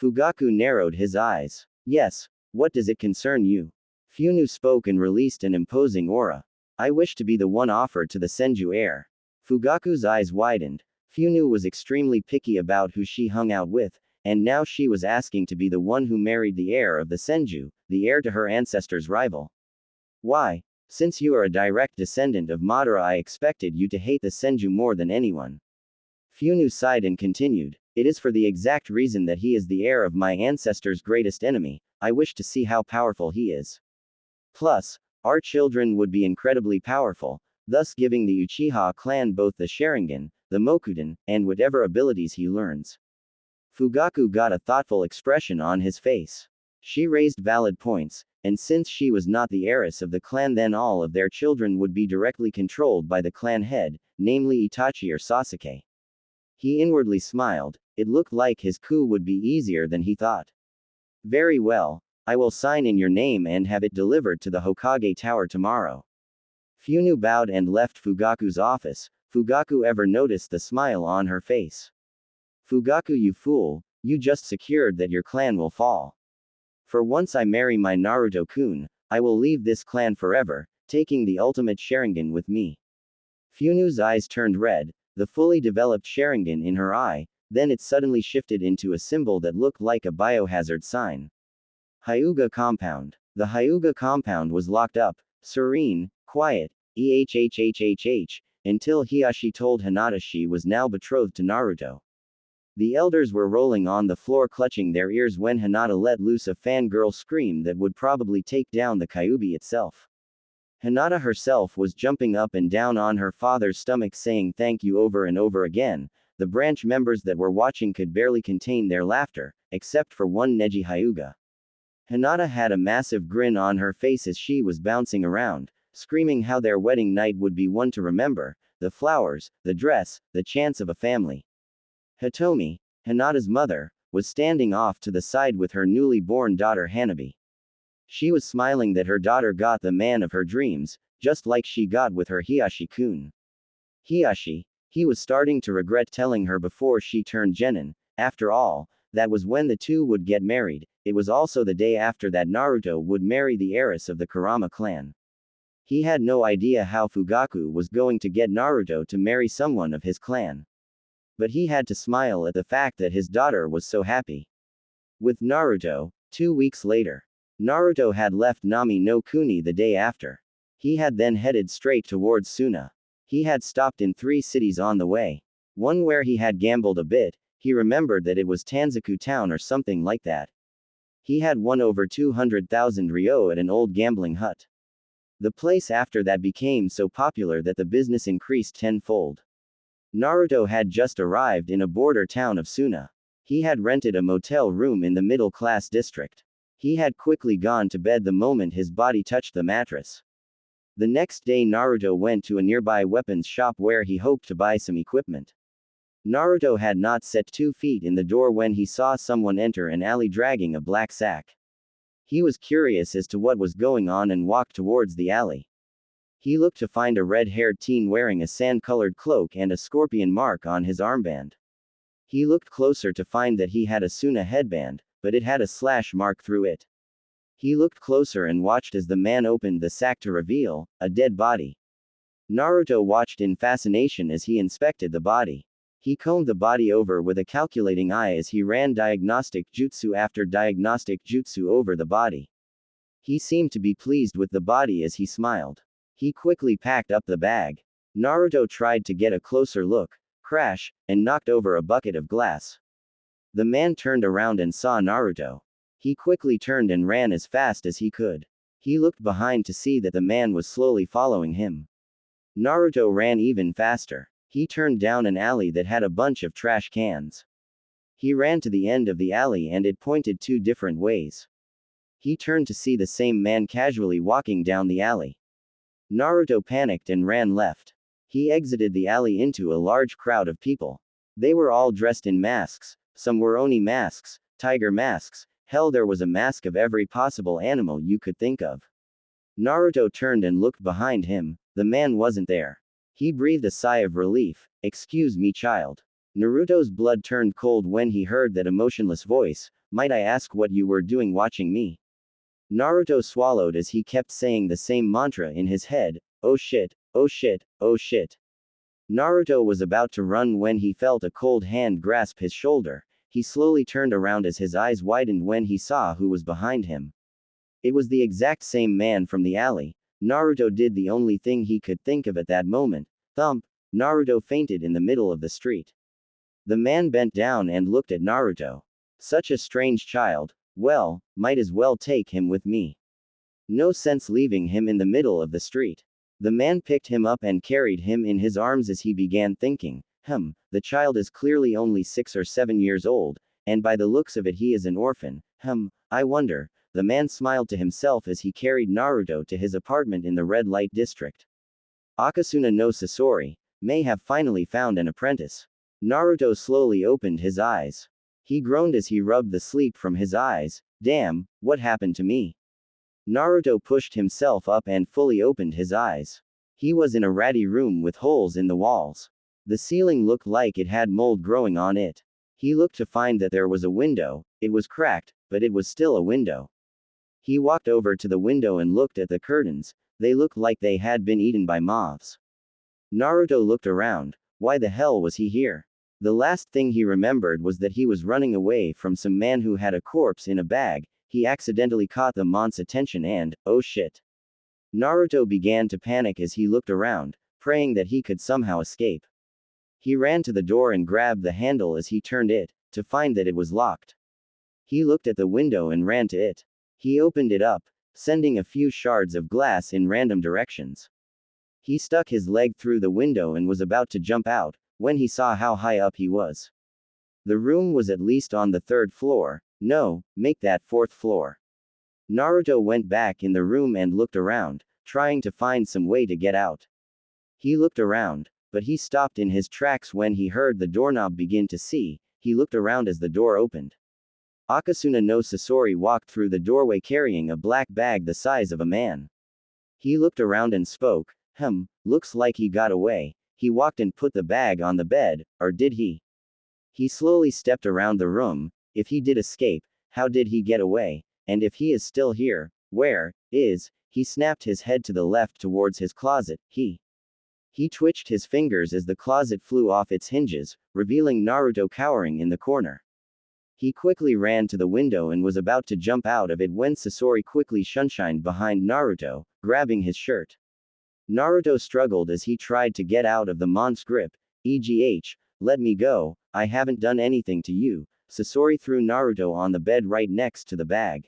Fugaku narrowed his eyes. Yes, what does it concern you? Funu spoke and released an imposing aura. I wish to be the one offered to the Senju heir. Fugaku's eyes widened. Funu was extremely picky about who she hung out with, and now she was asking to be the one who married the heir of the Senju, the heir to her ancestor's rival. Why? Since you are a direct descendant of Madara, I expected you to hate the Senju more than anyone. Funu sighed and continued. It is for the exact reason that he is the heir of my ancestor's greatest enemy. I wish to see how powerful he is. Plus, our children would be incredibly powerful, thus giving the Uchiha clan both the Sharingan, the Mokuton, and whatever abilities he learns. Fugaku got a thoughtful expression on his face. She raised valid points, and since she was not the heiress of the clan, then all of their children would be directly controlled by the clan head, namely Itachi or Sasuke. He inwardly smiled. It looked like his coup would be easier than he thought. Very well, I will sign in your name and have it delivered to the Hokage Tower tomorrow. Funu bowed and left Fugaku's office. Fugaku ever noticed the smile on her face. Fugaku, you fool, you just secured that your clan will fall. For once I marry my Naruto-kun, I will leave this clan forever, taking the ultimate Sharingan with me. Funu's eyes turned red, the fully developed Sharingan in her eye, then it suddenly shifted into a symbol that looked like a biohazard sign. Hyuga Compound. The Hyuga Compound was locked up, serene, quiet, until Hiashi told Hinata she was now betrothed to Naruto. The elders were rolling on the floor clutching their ears when Hinata let loose a fangirl scream that would probably take down the Kyuubi itself. Hinata herself was jumping up and down on her father's stomach saying thank you over and over again. The branch members that were watching could barely contain their laughter, except for one Neji Hyuga. Hinata had a massive grin on her face as she was bouncing around, screaming how their wedding night would be one to remember, the flowers, the dress, the chance of a family. Hitomi, Hinata's mother, was standing off to the side with her newly born daughter Hanabi. She was smiling that her daughter got the man of her dreams, just like she got with her Hiashi-kun. Hiashi, he was starting to regret telling her before she turned genin. After all, that was when the two would get married. It was also the day after that Naruto would marry the heiress of the Kurama clan. He had no idea how Fugaku was going to get Naruto to marry someone of his clan. but he had to smile at the fact that his daughter was so happy. With Naruto, 2 weeks later. Naruto had left Nami no Kuni the day after. He had then headed straight towards Suna. He had stopped in 3 cities on the way. One where he had gambled a bit, he remembered that it was Tanzaku town or something like that. He had won over 200,000 ryo at an old gambling hut. The place after that became so popular that the business increased tenfold. Naruto had just arrived in a border town of Suna. He had rented a motel room in the middle-class district. He had quickly gone to bed the moment his body touched the mattress. The next day Naruto went to a nearby weapons shop where he hoped to buy some equipment. Naruto had not set 2 feet in the door when he saw someone enter an alley dragging a black sack. He was curious as to what was going on and walked towards the alley. He looked to find a red-haired teen wearing a sand-colored cloak and a scorpion mark on his armband. He looked closer to find that he had a Suna headband, but it had a slash mark through it. He looked closer and watched as the man opened the sack to reveal a dead body. Naruto watched in fascination as he inspected the body. He combed the body over with a calculating eye as he ran diagnostic jutsu after diagnostic jutsu over the body. He seemed to be pleased with the body as he smiled. He quickly packed up the bag. Naruto tried to get a closer look, crash, and knocked over a bucket of glass. The man turned around and saw Naruto. He quickly turned and ran as fast as he could. He looked behind to see that the man was slowly following him. Naruto ran even faster. He turned down an alley that had a bunch of trash cans. He ran to the end of the alley and it pointed 2 different ways. He turned to see the same man casually walking down the alley. Naruto panicked and ran left. He exited the alley into a large crowd of people. They were all dressed in masks, some were Oni masks, tiger masks, hell there was a mask of every possible animal you could think of. Naruto turned and looked behind him, the man wasn't there. He breathed a sigh of relief. Excuse me, child. Naruto's blood turned cold when he heard that emotionless voice. Might I ask what you were doing watching me? Naruto swallowed as he kept saying the same mantra in his head. Oh shit, oh shit, oh shit. Naruto was about to run when he felt a cold hand grasp his shoulder. He slowly turned around as his eyes widened when he saw who was behind him. It was the exact same man from the alley. Naruto did the only thing he could think of at that moment. Thump! Naruto fainted in the middle of the street. The man bent down and looked at Naruto. Such a strange child. Well, might as well take him with me. No sense leaving him in the middle of the street. The man picked him up and carried him in his arms as he began thinking, the child is clearly only 6 or 7 years old, and by the looks of it he is an orphan. I wonder. The man smiled to himself as he carried Naruto to his apartment in the red light district. Akasuna no Sasori may have finally found an apprentice. Naruto slowly opened his eyes. He groaned as he rubbed the sleep from his eyes. Damn, what happened to me? Naruto pushed himself up and fully opened his eyes. He was in a ratty room with holes in the walls. The ceiling looked like it had mold growing on it. He looked to find that there was a window. It was cracked, but it was still a window. He walked over to the window and looked at the curtains. They looked like they had been eaten by moths. Naruto looked around. Why the hell was he here? The last thing he remembered was that he was running away from some man who had a corpse in a bag. He accidentally caught the man's attention and, oh shit. Naruto began to panic as he looked around, praying that he could somehow escape. He ran to the door and grabbed the handle as he turned it, to find that it was locked. He looked at the window and ran to it. He opened it up, sending a few shards of glass in random directions. He stuck his leg through the window and was about to jump out, when he saw how high up he was. The room was at least on the 3rd floor. No, make that 4th floor. Naruto went back in the room and looked around, trying to find some way to get out. He looked around, but he stopped in his tracks when he heard the doorknob begin to see. He looked around as the door opened. Akasuna no Sasori walked through the doorway carrying a black bag the size of a man. He looked around and spoke, looks like he got away. He walked and put the bag on the bed, or did he? He slowly stepped around the room. If he did escape, how did he get away? And if he is still here, where is? He snapped his head to the left towards his closet. He He twitched his fingers as the closet flew off its hinges, revealing Naruto cowering in the corner. He quickly ran to the window and was about to jump out of it when Sasori quickly shunshined behind Naruto, grabbing his shirt. Naruto struggled as he tried to get out of the mon's grip. EGH, let me go, I haven't done anything to you. Sasori threw Naruto on the bed right next to the bag.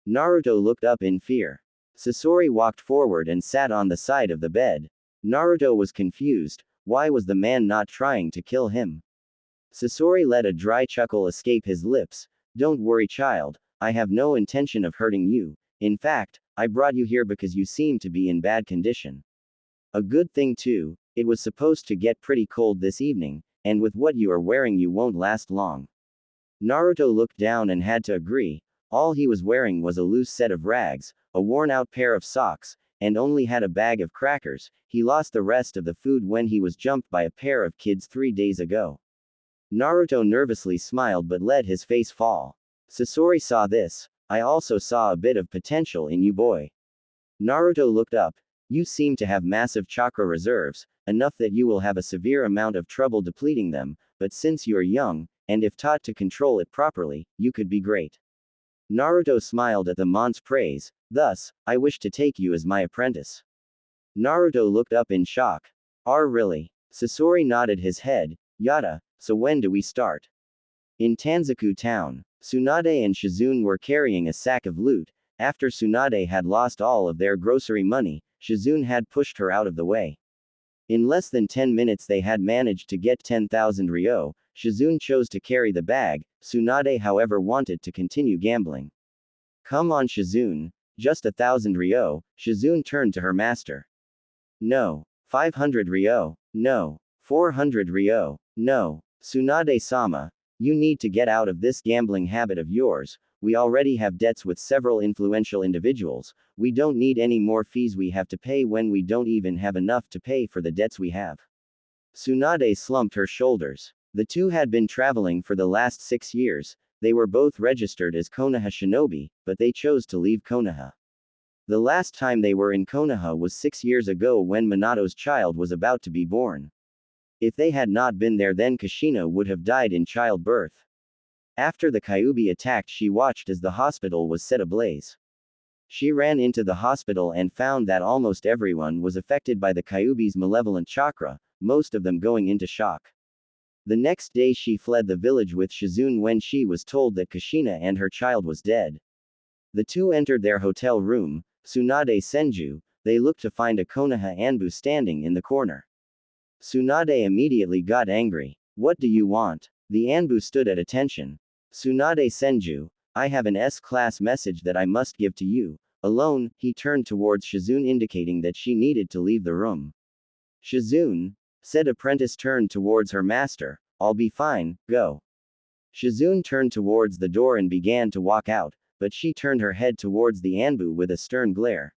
Naruto looked up in fear. Sasori walked forward and sat on the side of the bed. Naruto was confused. Why was the man not trying to kill him? Sasori let a dry chuckle escape his lips. Don't worry, child, I have no intention of hurting you. In fact, I brought you here because you seem to be in bad condition. A good thing too, it was supposed to get pretty cold this evening, and with what you are wearing you won't last long. Naruto looked down and had to agree. All he was wearing was a loose set of rags, a worn-out pair of socks, and only had a bag of crackers. He lost the rest of the food when he was jumped by a pair of kids 3 days ago. Naruto nervously smiled but let his face fall. Sasori saw this. I also saw a bit of potential in you, boy. Naruto looked up. You seem to have massive chakra reserves, enough that you will have a severe amount of trouble depleting them, but since you are young, and if taught to control it properly, you could be great. Naruto smiled at the mon's praise. Thus, I wish to take you as my apprentice. Naruto looked up in shock. Really? Sasori nodded his head. Yada, so when do we start? In Tanzaku town, Tsunade and Shizune were carrying a sack of loot. After Tsunade had lost all of their grocery money, Shizune had pushed her out of the way. In less than 10 minutes they had managed to get 10,000 ryo. Shizune chose to carry the bag. Tsunade however wanted to continue gambling. Come on Shizune, just 1,000 ryo. Shizune turned to her master. No. 500 ryo. No. 400 ryo. No. Tsunade-sama, you need to get out of this gambling habit of yours. We already have debts with several influential individuals. We don't need any more fees we have to pay when we don't even have enough to pay for the debts we have. Tsunade slumped her shoulders. The two had been traveling for the last 6 years. They were both registered as Konoha shinobi, but they chose to leave Konoha. The last time they were in Konoha was 6 years ago when Minato's child was about to be born. If they had not been there then Kushina would have died in childbirth. After the Kyuubi attacked she watched as the hospital was set ablaze. She ran into the hospital and found that almost everyone was affected by the Kyuubi's malevolent chakra, most of them going into shock. The next day she fled the village with Shizune when she was told that Kushina and her child was dead. The two entered their hotel room, Tsunade Senju. They looked to find a Konoha Anbu standing in the corner. Tsunade immediately got angry. What do you want? The Anbu stood at attention. Tsunade Senju, I have an S-class message that I must give to you. Alone, he turned towards Shizune indicating that she needed to leave the room. Shizune, said apprentice turned towards her master, I'll be fine, go. Shizune turned towards the door and began to walk out, but she turned her head towards the Anbu with a stern glare.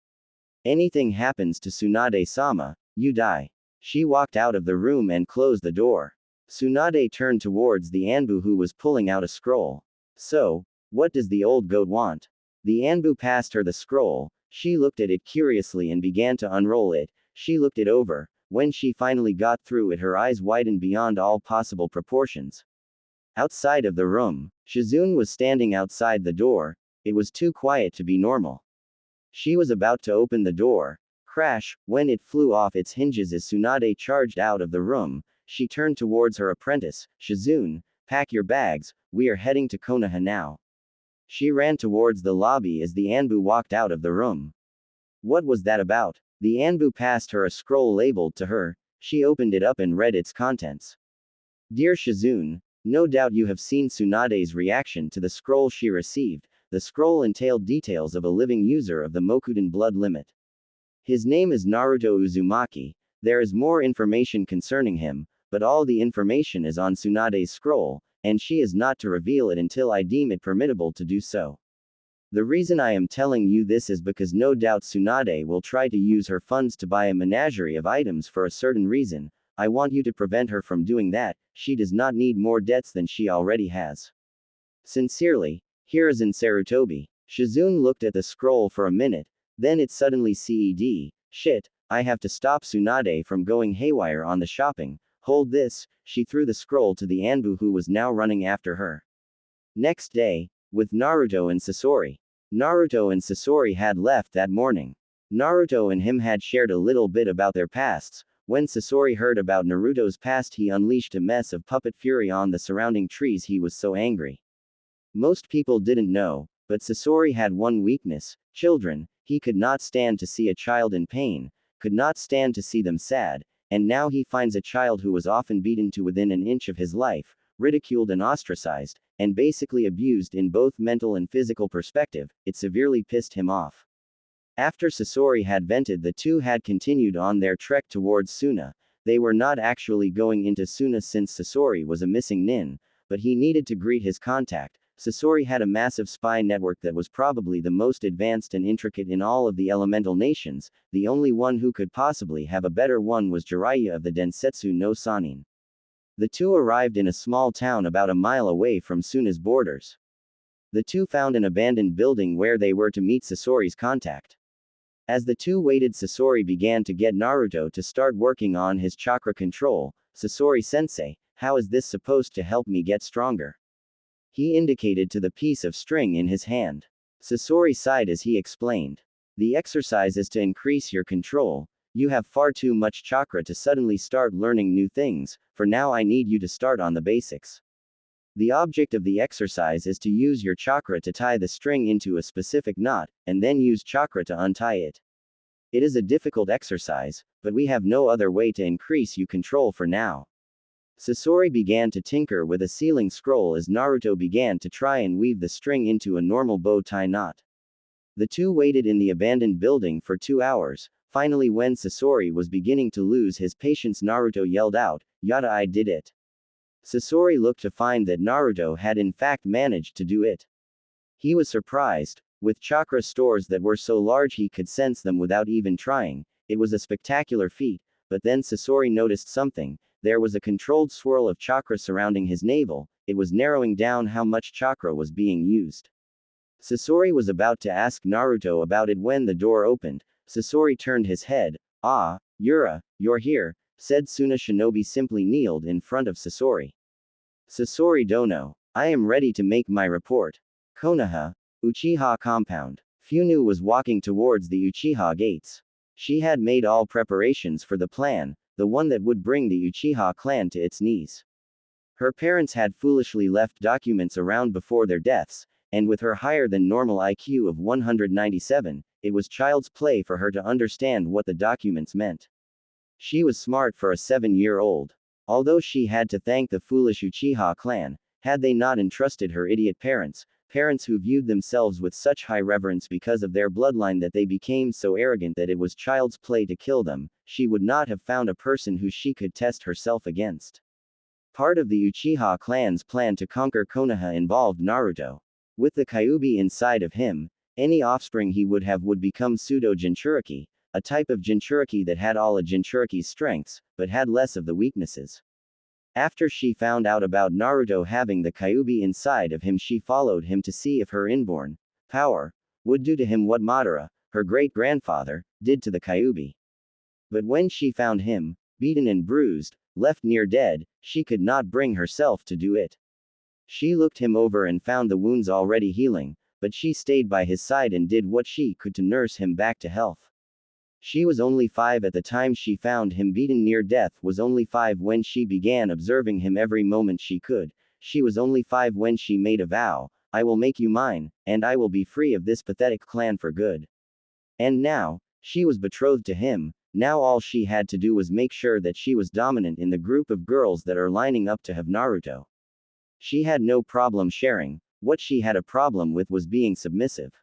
Anything happens to Tsunade-sama, you die. She walked out of the room and closed the door. Tsunade turned towards the Anbu who was pulling out a scroll. So, what does the old goat want? The Anbu passed her the scroll. She looked at it curiously and began to unroll it. She looked it over. When she finally got through it her eyes widened beyond all possible proportions. Outside of the room, Shizune was standing outside the door. It was too quiet to be normal. She was about to open the door. Crash, when it flew off its hinges as Tsunade charged out of the room, she turned towards her apprentice, Shizune, pack your bags, we are heading to Konoha now. She ran towards the lobby as the Anbu walked out of the room. What was that about? The Anbu passed her a scroll labeled to her. She opened it up and read its contents. Dear Shizune, no doubt you have seen Tsunade's reaction to the scroll she received. The scroll entailed details of a living user of the Mokuton blood limit. His name is Naruto Uzumaki. There is more information concerning him, but all the information is on Tsunade's scroll, and she is not to reveal it until I deem it permissible to do so. The reason I am telling you this is because no doubt Tsunade will try to use her funds to buy a menagerie of items for a certain reason. I want you to prevent her from doing that. She does not need more debts than she already has. Sincerely, Hiruzen Sarutobi. Shizune looked at the scroll for a minute, then it suddenly said, shit, I have to stop Tsunade from going haywire on the shopping. Hold this, she threw the scroll to the Anbu who was now running after her. Next day, with Naruto and Sasori. Naruto and Sasori had left that morning. Naruto and him had shared a little bit about their pasts. When Sasori heard about Naruto's past, he unleashed a mess of puppet fury on the surrounding trees. He was so angry. Most people didn't know, but Sasori had one weakness: children. He could not stand to see a child in pain, could not stand to see them sad, and now he finds a child who was often beaten to within an inch of his life, ridiculed and ostracized, and basically abused in both mental and physical perspective. It severely pissed him off. After Sasori had vented, the two had continued on their trek towards Suna. They were not actually going into Suna since Sasori was a missing nin, but he needed to greet his contact. Sasori had a massive spy network that was probably the most advanced and intricate in all of the elemental nations. The only one who could possibly have a better one was Jiraiya of the Densetsu no Sannin. The two arrived in a small town about a mile away from Suna's borders. The two found an abandoned building where they were to meet Sasori's contact. As the two waited, Sasori began to get Naruto to start working on his chakra control. Sasori-sensei, how is this supposed to help me get stronger? He indicated to the piece of string in his hand. Sasori sighed as he explained. The exercise is to increase your control. You have far too much chakra to suddenly start learning new things. For now I need you to start on the basics. The object of the exercise is to use your chakra to tie the string into a specific knot, and then use chakra to untie it. It is a difficult exercise, but we have no other way to increase your control for now. Sasori began to tinker with a sealing scroll as Naruto began to try and weave the string into a normal bow tie knot. The two waited in the abandoned building for 2 hours. Finally, when Sasori was beginning to lose his patience, Naruto yelled out, "Yada, I did it." Sasori looked to find that Naruto had in fact managed to do it. He was surprised. With chakra stores that were so large he could sense them without even trying. It was a spectacular feat, but then Sasori noticed something. There was a controlled swirl of chakra surrounding his navel. It was narrowing down how much chakra was being used. Sasori was about to ask Naruto about it when the door opened. Sasori turned his head. "Ah, Yura, you're here," said Suna. Shinobi simply kneeled in front of Sasori. "Sasori Dono, I am ready to make my report." Konoha, Uchiha compound. Funu was walking towards the Uchiha gates. She had made all preparations for the plan, the one that would bring the Uchiha clan to its knees. Her parents had foolishly left documents around before their deaths, and with her higher than normal IQ of 197, it was child's play for her to understand what the documents meant. She was smart for a 7-year-old. Although she had to thank the foolish Uchiha clan, had they not entrusted her idiot parents, parents who viewed themselves with such high reverence because of their bloodline that they became so arrogant that it was child's play to kill them, she would not have found a person who she could test herself against. Part of the Uchiha clan's plan to conquer Konoha involved Naruto. With the Kyuubi inside of him, any offspring he would have would become pseudo-Jinchuriki, a type of Jinchuriki that had all a Jinchuriki's strengths, but had less of the weaknesses. After she found out about Naruto having the Kyuubi inside of him, she followed him to see if her inborn power would do to him what Madara, her great-grandfather, did to the Kyuubi. But when she found him, beaten and bruised, left near dead, she could not bring herself to do it. She looked him over and found the wounds already healing, but she stayed by his side and did what she could to nurse him back to health. She was only 5 at the time she found him beaten near death, was only 5 when she began observing him every moment she could. She was only 5 when she made a vow, "I will make you mine, and I will be free of this pathetic clan for good." And now, she was betrothed to him. Now all she had to do was make sure that she was dominant in the group of girls that are lining up to have Naruto. She had no problem sharing. What she had a problem with was being submissive.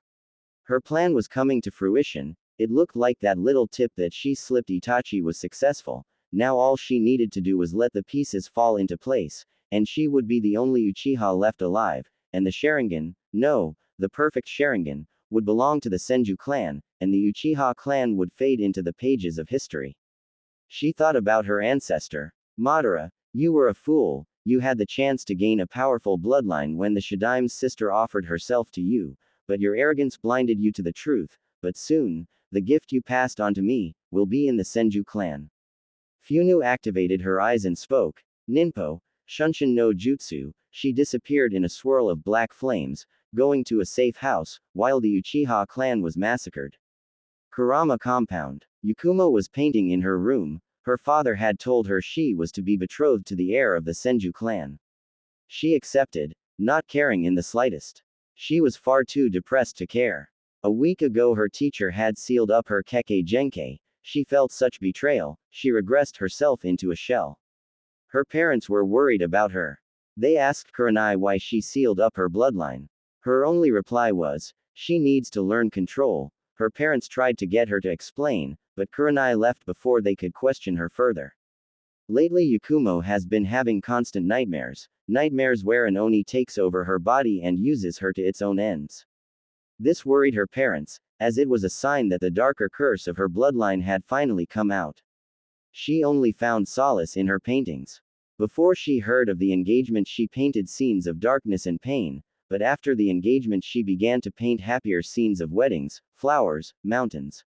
Her plan was coming to fruition. It looked like that little tip that she slipped Itachi was successful. Now all she needed to do was let the pieces fall into place, and she would be the only Uchiha left alive, and the Sharingan, no, the perfect Sharingan, would belong to the Senju clan, and the Uchiha clan would fade into the pages of history. She thought about her ancestor. "Madara, you were a fool. You had the chance to gain a powerful bloodline when the Shadaime's sister offered herself to you, but your arrogance blinded you to the truth. But soon, the gift you passed on to me will be in the Senju clan. Funu activated her eyes and spoke. Ninpo, Shunshin no Jutsu, she disappeared in a swirl of black flames, going to a safe house, while the Uchiha clan was massacred. Kurama compound. Yukuma was painting in her room. Her father had told her she was to be betrothed to the heir of the Senju clan. She accepted, not caring in the slightest. She was far too depressed to care. A week ago her teacher had sealed up her Kekkei Genkei. She felt such betrayal, she regressed herself into a shell. Her parents were worried about her. They asked Kurenai why she sealed up her bloodline. Her only reply was, she needs to learn control. Her parents tried to get her to explain, but Kurenai left before they could question her further. Lately Yakumo has been having constant nightmares where an Oni takes over her body and uses her to its own ends. This worried her parents, as it was a sign that the darker curse of her bloodline had finally come out. She only found solace in her paintings. Before she heard of the engagement she painted scenes of darkness and pain, but after the engagement she began to paint happier scenes of weddings, flowers, mountains.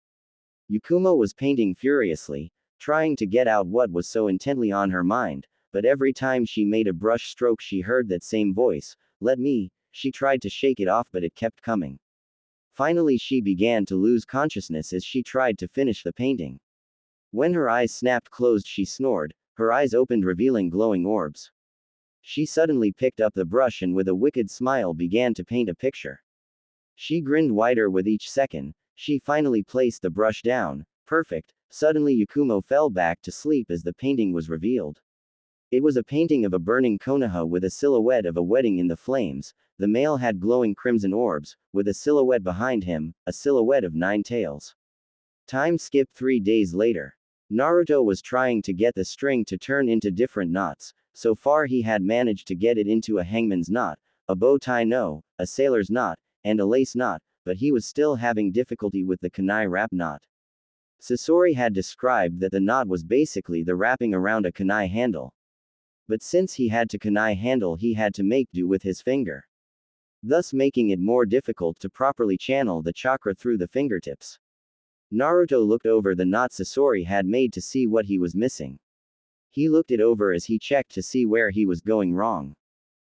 Yukuma was painting furiously, trying to get out what was so intently on her mind, but every time she made a brush stroke she heard that same voice, let me. She tried to shake it off but it kept coming. Finally she began to lose consciousness as she tried to finish the painting. When her eyes snapped closed she snored, her eyes opened revealing glowing orbs. She suddenly picked up the brush and with a wicked smile began to paint a picture. She grinned wider with each second. She finally placed the brush down. Perfect. Suddenly Yakumo fell back to sleep as the painting was revealed. It was a painting of a burning Konoha with a silhouette of a wedding in the flames. The male had glowing crimson orbs, with a silhouette behind him, a silhouette of 9 tails. Time skip 3 days later. Naruto was trying to get the string to turn into different knots. So far he had managed to get it into a hangman's knot, a bow tie no, a sailor's knot, and a lace knot, but he was still having difficulty with the kunai wrap knot. Sasori had described that the knot was basically the wrapping around a kunai handle. But since he had to kunai handle he had to make do with his finger, thus making it more difficult to properly channel the chakra through the fingertips. Naruto looked over the knot Sasori had made to see what he was missing. He looked it over as he checked to see where he was going wrong.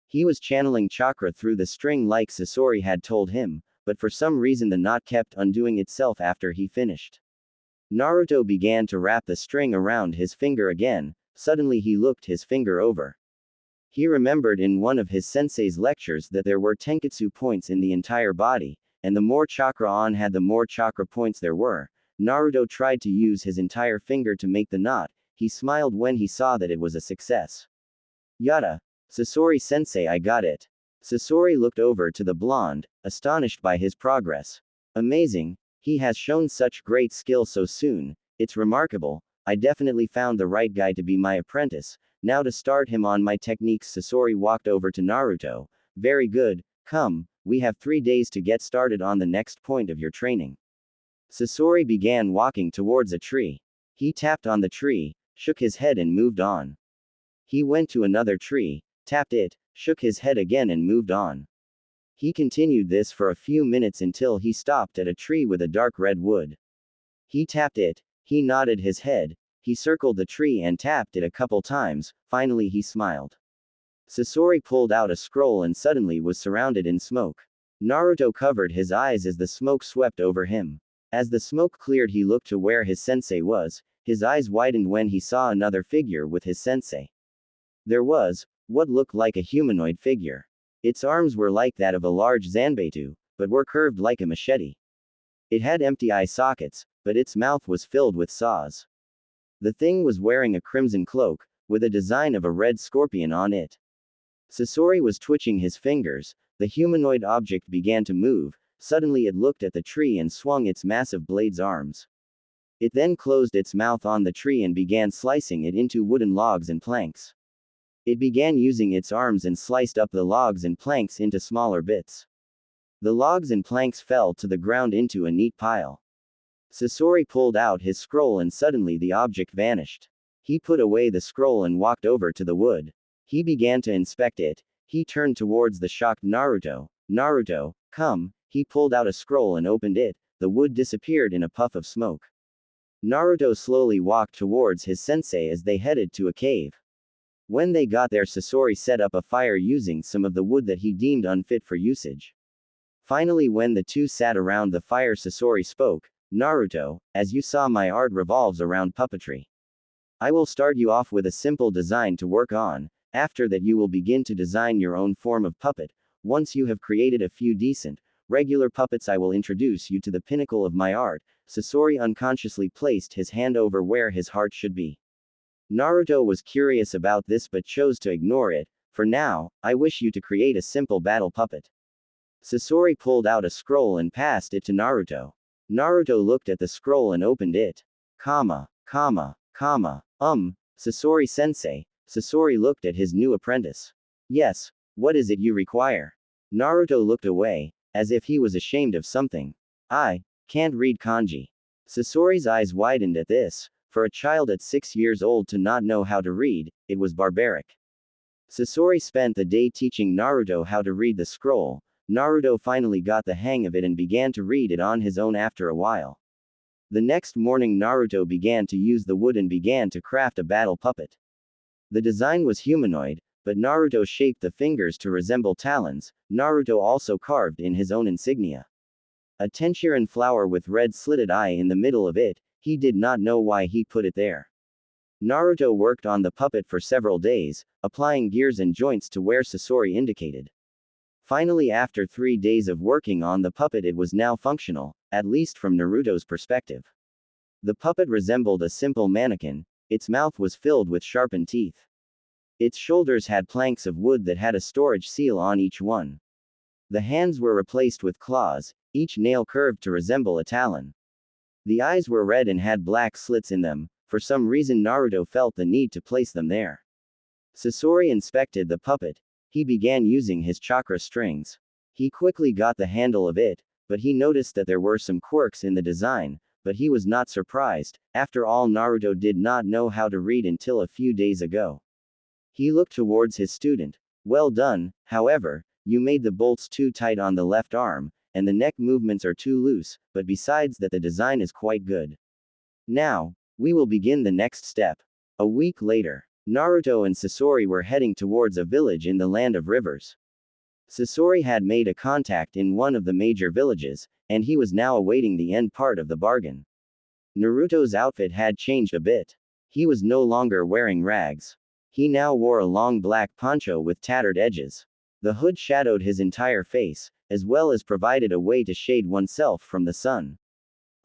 He was channeling chakra through the string like Sasori had told him, but for some reason the knot kept undoing itself after he finished. Naruto began to wrap the string around his finger again. Suddenly he looked his finger over. He remembered in one of his sensei's lectures that there were tenketsu points in the entire body, and the more chakra on had the more chakra points there were. Naruto tried to use his entire finger to make the knot. He smiled when he saw that it was a success. Yada. Sasori sensei, I got it. Sasori looked over to the blonde, astonished by his progress. Amazing. He has shown such great skill so soon. It's remarkable. I definitely found the right guy to be my apprentice. Now to start him on my techniques. Sasori walked over to Naruto. Very good. Come, we have 3 days to get started on the next point of your training. Sasori began walking towards a tree. He tapped on the tree, shook his head and moved on. He went to another tree, tapped it, shook his head again and moved on. He continued this for a few minutes until he stopped at a tree with a dark red wood. He tapped it, he nodded his head, he circled the tree and tapped it a couple times. Finally he smiled. Sasori pulled out a scroll and suddenly was surrounded in smoke. Naruto covered his eyes as the smoke swept over him. As the smoke cleared he looked to where his sensei was. His eyes widened when he saw another figure with his sensei. There was what looked like a humanoid figure. Its arms were like that of a large zanbeitu, but were curved like a machete. It had empty eye sockets, but its mouth was filled with saws. The thing was wearing a crimson cloak, with a design of a red scorpion on it. Sasori was twitching his fingers. The humanoid object began to move. Suddenly it looked at the tree and swung its massive blades arms. It then closed its mouth on the tree and began slicing it into wooden logs and planks. It began using its arms and sliced up the logs and planks into smaller bits. The logs and planks fell to the ground into a neat pile. Sasori pulled out his scroll and suddenly the object vanished. He put away the scroll and walked over to the wood. He began to inspect it. He turned towards the shocked Naruto. Naruto, come. He pulled out a scroll and opened it. The wood disappeared in a puff of smoke. Naruto slowly walked towards his sensei as they headed to a cave. When they got there, Sasori set up a fire using some of the wood that he deemed unfit for usage. Finally, when the two sat around the fire, Sasori spoke, Naruto, as you saw, my art revolves around puppetry. I will start you off with a simple design to work on. After that, you will begin to design your own form of puppet. Once you have created a few decent, regular puppets, I will introduce you to the pinnacle of my art. Sasori unconsciously placed his hand over where his heart should be. Naruto was curious about this but chose to ignore it. For now, I wish you to create a simple battle puppet. Sasori pulled out a scroll and passed it to Naruto. Naruto looked at the scroll and opened it. Sasori sensei. Sasori looked at his new apprentice. Yes, what is it you require? Naruto looked away, as if he was ashamed of something. I can't read kanji. Sasori's eyes widened at this. For a child at 6 years old to not know how to read, it was barbaric. Sasori spent the day teaching Naruto how to read the scroll. Naruto finally got the hang of it and began to read it on his own after a while. The next morning, Naruto began to use the wood and began to craft a battle puppet. The design was humanoid, but Naruto shaped the fingers to resemble talons. Naruto also carved in his own insignia. A Tenshinhan flower with red slitted eye in the middle of it. He did not know why he put it there. Naruto worked on the puppet for several days, applying gears and joints to where Sasori indicated. Finally, after 3 days of working on the puppet, it was now functional, at least from Naruto's perspective. The puppet resembled a simple mannequin. Its mouth was filled with sharpened teeth. Its shoulders had planks of wood that had a storage seal on each one. The hands were replaced with claws, each nail curved to resemble a talon. The eyes were red and had black slits in them. For some reason, Naruto felt the need to place them there. Sasori inspected the puppet. He began using his chakra strings. He quickly got the handle of it, but he noticed that there were some quirks in the design, but he was not surprised. After all, Naruto did not know how to read until a few days ago. He looked towards his student. Well done, however, you made the bolts too tight on the left arm, and the neck movements are too loose, but besides that, the design is quite good. Now, we will begin the next step. A week later, Naruto and Sasori were heading towards a village in the land of rivers. Sasori had made a contact in one of the major villages, and he was now awaiting the end part of the bargain. Naruto's outfit had changed a bit. He was no longer wearing rags. He now wore a long black poncho with tattered edges. The hood shadowed his entire face, as well as provided a way to shade oneself from the sun.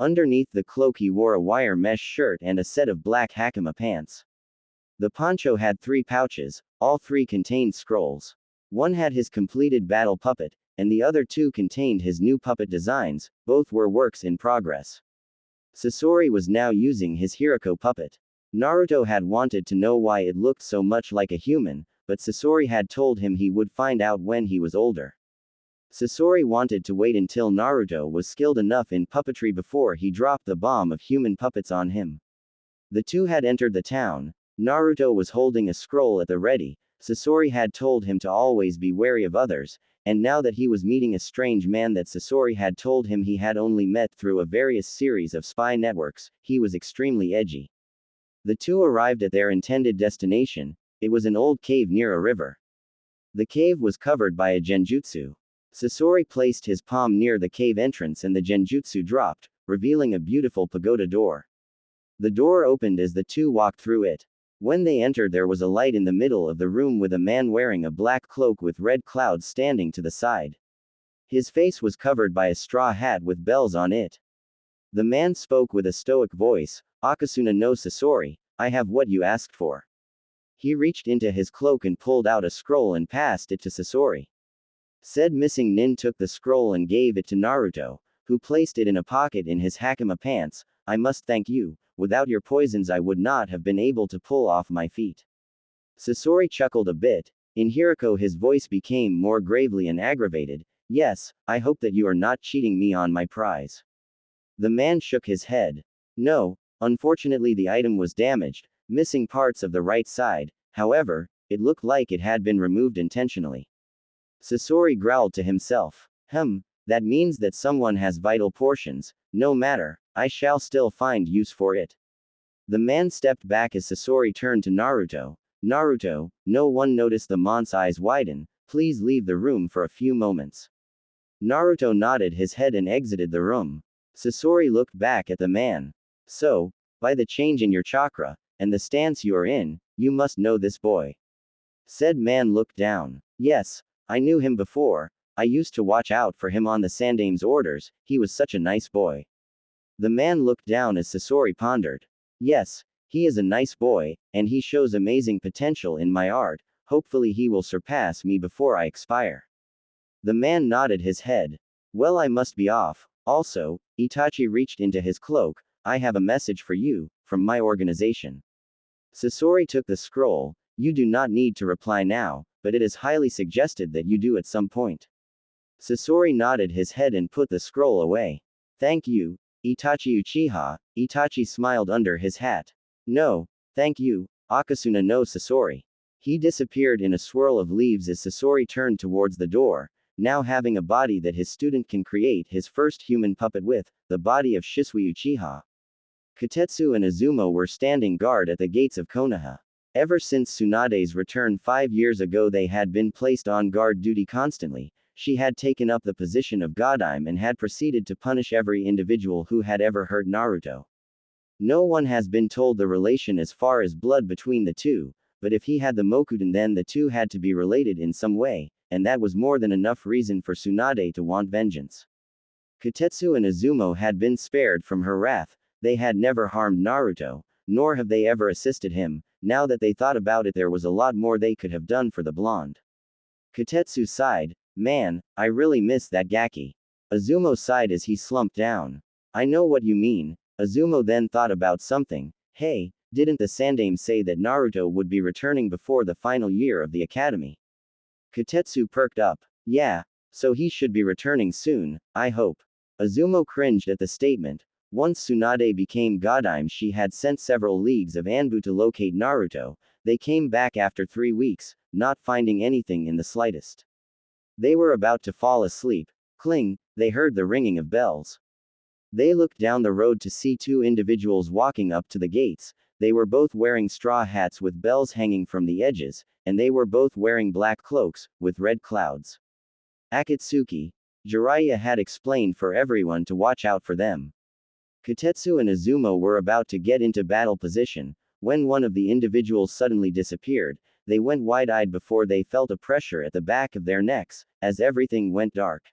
Underneath the cloak, he wore a wire mesh shirt and a set of black hakama pants. The poncho had 3 pouches, all 3 contained scrolls. One had his completed battle puppet, and the other 2 contained his new puppet designs. Both were works in progress. Sasori was now using his Hirako puppet. Naruto had wanted to know why it looked so much like a human, but Sasori had told him he would find out when he was older. Sasori wanted to wait until Naruto was skilled enough in puppetry before he dropped the bomb of human puppets on him. The two had entered the town. Naruto was holding a scroll at the ready. Sasori had told him to always be wary of others, and now that he was meeting a strange man that Sasori had told him he had only met through a various series of spy networks, he was extremely edgy. The two arrived at their intended destination. It was an old cave near a river. The cave was covered by a genjutsu. Sasori placed his palm near the cave entrance and the genjutsu dropped, revealing a beautiful pagoda door. The door opened as the two walked through it. When they entered, there was a light in the middle of the room with a man wearing a black cloak with red clouds standing to the side. His face was covered by a straw hat with bells on it. The man spoke with a stoic voice, "Akasuna no Sasori, I have what you asked for." He reached into his cloak and pulled out a scroll and passed it to Sasori. Said missing nin took the scroll and gave it to Naruto, who placed it in a pocket in his hakama pants. "I must thank you. Without your poisons I would not have been able to pull off my feat." Sasori chuckled a bit. In Hirako his voice became more gravely and aggravated. "Yes, I hope that you are not cheating me on my prize." The man shook his head. "No, unfortunately the item was damaged, missing parts of the right side. However, it looked like it had been removed intentionally." Sasori growled to himself. That means that someone has vital portions. No matter, I shall still find use for it. The man stepped back as Sasori turned to Naruto. Naruto, no one noticed the monk's eyes widen, please leave the room for a few moments. Naruto nodded his head and exited the room. Sasori looked back at the man. So, by the change in your chakra, and the stance you are in, you must know this boy. Said man looked down. Yes, I knew him before, I used to watch out for him on the Sandame's orders, he was such a nice boy. The man looked down as Sasori pondered. Yes, he is a nice boy, and he shows amazing potential in my art, hopefully he will surpass me before I expire. The man nodded his head. Well, I must be off. Also, Itachi reached into his cloak, I have a message for you, from my organization. Sasori took the scroll, you do not need to reply now, but it is highly suggested that you do at some point. Sasori nodded his head and put the scroll away. Thank you, Itachi Uchiha. Itachi smiled under his hat. No, thank you, Akasuna no Sasori. He disappeared in a swirl of leaves as Sasori turned towards the door, now having a body that his student can create his first human puppet with, the body of Shisui Uchiha. Kotetsu and Izumo were standing guard at the gates of Konoha. Ever since Tsunade's return 5 years ago they had been placed on guard duty constantly, she had taken up the position of Godime and had proceeded to punish every individual who had ever hurt Naruto. No one has been told the relation as far as blood between the two, but if he had the Mokuton then the two had to be related in some way, and that was more than enough reason for Tsunade to want vengeance. Kotetsu and Izumo had been spared from her wrath, they had never harmed Naruto, nor have they ever assisted him, now that they thought about it there was a lot more they could have done for the blonde. Kotetsu sighed, man, I really miss that Gaki. Izumo sighed as he slumped down. I know what you mean. Izumo then thought about something, hey, didn't the Sandame say that Naruto would be returning before the final year of the academy? Kotetsu perked up. Yeah, so he should be returning soon, I hope. Izumo cringed at the statement. Once Tsunade became Godime she had sent several leagues of Anbu to locate Naruto, they came back after 3 weeks, not finding anything in the slightest. They were about to fall asleep. Cling, they heard the ringing of bells. They looked down the road to see 2 individuals walking up to the gates, they were both wearing straw hats with bells hanging from the edges, and they were both wearing black cloaks, with red clouds. Akatsuki. Jiraiya had explained for everyone to watch out for them. Kotetsu and Izumo were about to get into battle position, when one of the individuals suddenly disappeared, they went wide-eyed before they felt a pressure at the back of their necks, as everything went dark.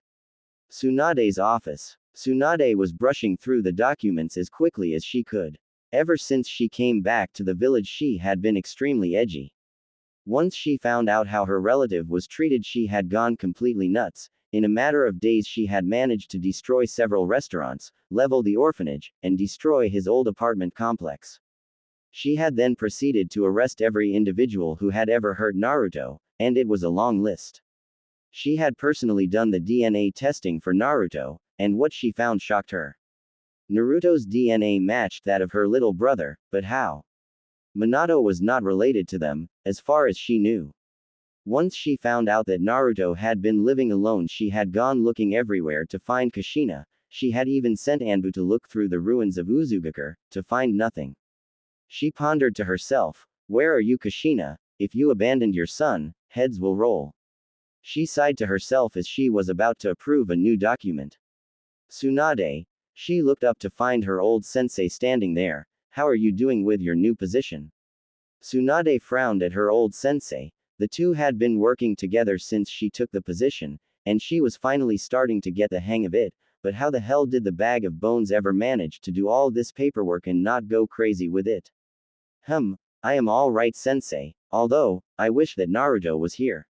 Tsunade's office. Tsunade was brushing through the documents as quickly as she could. Ever since she came back to the village she had been extremely edgy. Once she found out how her relative was treated she had gone completely nuts. In a matter of days she had managed to destroy several restaurants, level the orphanage, and destroy his old apartment complex. She had then proceeded to arrest every individual who had ever hurt Naruto, and it was a long list. She had personally done the DNA testing for Naruto, and what she found shocked her. Naruto's DNA matched that of her little brother, but how? Minato was not related to them, as far as she knew. Once she found out that Naruto had been living alone she had gone looking everywhere to find Kushina, she had even sent Anbu to look through the ruins of Uzugakure, to find nothing. She pondered to herself, where are you Kushina, if you abandoned your son, heads will roll. She sighed to herself as she was about to approve a new document. Tsunade. She looked up to find her old sensei standing there, how are you doing with your new position? Tsunade frowned at her old sensei. The two had been working together since she took the position, and she was finally starting to get the hang of it, but how the hell did the bag of bones ever manage to do all this paperwork and not go crazy with it? I am all right sensei, although, I wish that Naruto was here.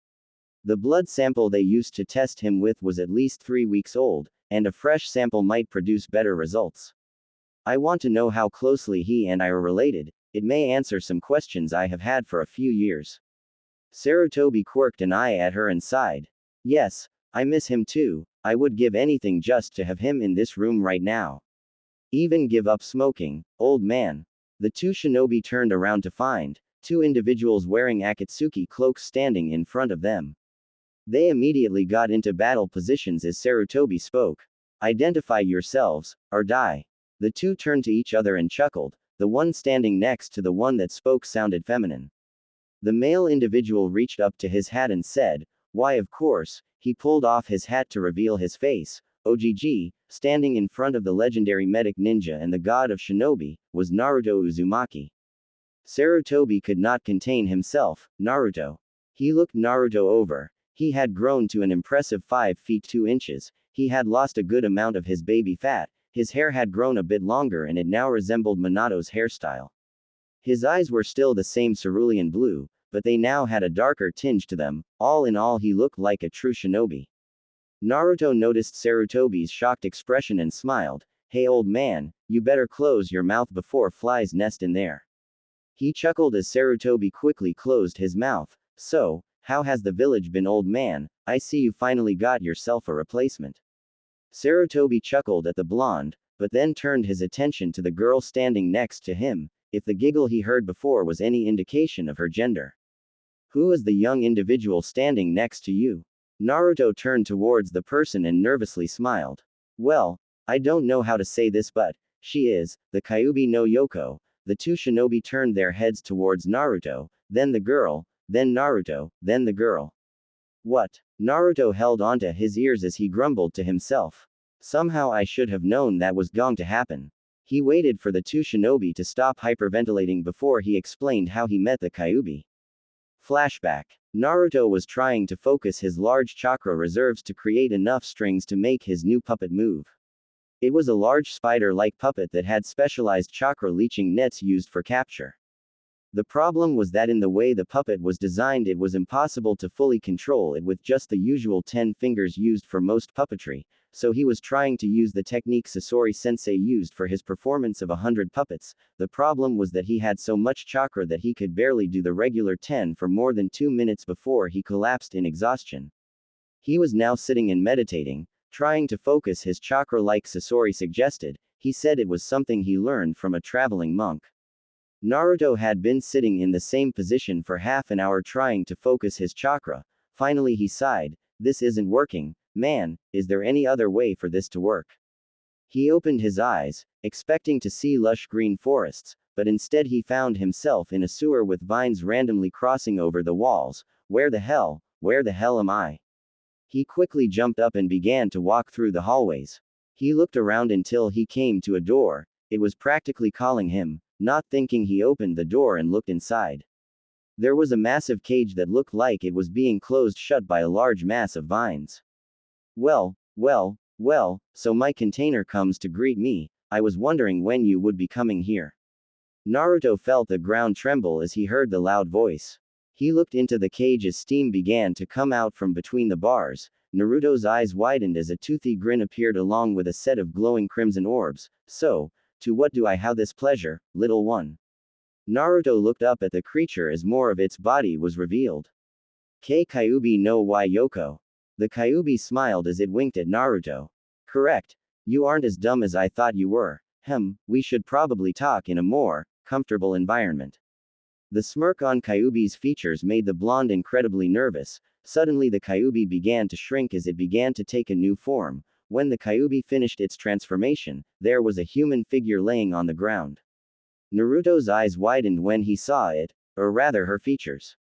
The blood sample they used to test him with was at least 3 weeks old, and a fresh sample might produce better results. I want to know how closely he and I are related, it may answer some questions I have had for a few years. Sarutobi quirked an eye at her and sighed. Yes, I miss him too, I would give anything just to have him in this room right now. Even give up smoking, old man. The 2 shinobi turned around to find 2 individuals wearing Akatsuki cloaks standing in front of them. They immediately got into battle positions as Sarutobi spoke. Identify yourselves, or die. The two turned to each other and chuckled. The one standing next to the one that spoke sounded feminine. The male individual reached up to his hat and said, "Why, of course." He pulled off his hat to reveal his face. OGG, standing in front of the legendary medic ninja and the god of shinobi, was Naruto Uzumaki. Sarutobi could not contain himself. Naruto. He looked Naruto over. He had grown to an impressive 5 feet 2 inches. He had lost a good amount of his baby fat. His hair had grown a bit longer and it now resembled Minato's hairstyle. His eyes were still the same cerulean blue, but they now had a darker tinge to them. All in all, he looked like a true shinobi. Naruto noticed Sarutobi's shocked expression and smiled. "Hey old man, you better close your mouth before flies nest in there." He chuckled as Sarutobi quickly closed his mouth. "So, how has the village been, old man? I see you finally got yourself a replacement." Sarutobi chuckled at the blonde, but then turned his attention to the girl standing next to him, if the giggle he heard before was any indication of her gender. "Who is the young individual standing next to you?" Naruto turned towards the person and nervously smiled. "Well, I don't know how to say this, but she is the Kyuubi no Yoko." The two shinobi turned their heads towards Naruto, then the girl, then Naruto, then the girl. "What?" Naruto held onto his ears as he grumbled to himself. "Somehow I should have known that was going to happen." He waited for the two shinobi to stop hyperventilating before he explained how he met the Kyuubi. Flashback. Naruto was trying to focus his large chakra reserves to create enough strings to make his new puppet move. It was a large spider-like puppet that had specialized chakra leeching nets used for capture. The problem was that in the way the puppet was designed, it was impossible to fully control it with just the usual 10 fingers used for most puppetry, so he was trying to use the technique Sasori-sensei used for his performance of 100 puppets. The problem was that he had so much chakra that he could barely do the regular 10 for more than 2 minutes before he collapsed in exhaustion. He was now sitting and meditating, trying to focus his chakra like Sasori suggested. He said it was something he learned from a traveling monk. Naruto had been sitting in the same position for half an hour trying to focus his chakra. Finally he sighed, "This isn't working, man, is there any other way for this to work?" He opened his eyes, expecting to see lush green forests, but instead he found himself in a sewer with vines randomly crossing over the walls. Where the hell am I? He quickly jumped up and began to walk through the hallways. He looked around until he came to a door. It was practically calling him. Not thinking, he opened the door and looked inside. There was a massive cage that looked like it was being closed shut by a large mass of vines. Well, so my container comes to greet me. I was wondering when you would be coming here." Naruto felt the ground tremble as he heard the loud voice. He looked into the cage as steam began to come out from between the bars. Naruto's eyes widened as a toothy grin appeared along with a set of glowing crimson orbs. "So, to what do I how this pleasure, little one?" Naruto looked up at the creature as more of its body was revealed. "Kei Kyuubi no wa Yoko." The Kyuubi smiled as it winked at Naruto. "Correct. You aren't as dumb as I thought you were. We should probably talk in a more comfortable environment." The smirk on Kyuubi's features made the blonde incredibly nervous. Suddenly the Kyuubi began to shrink as it began to take a new form. When the Kyuubi finished its transformation, there was a human figure laying on the ground. Naruto's eyes widened when he saw it, or rather her features.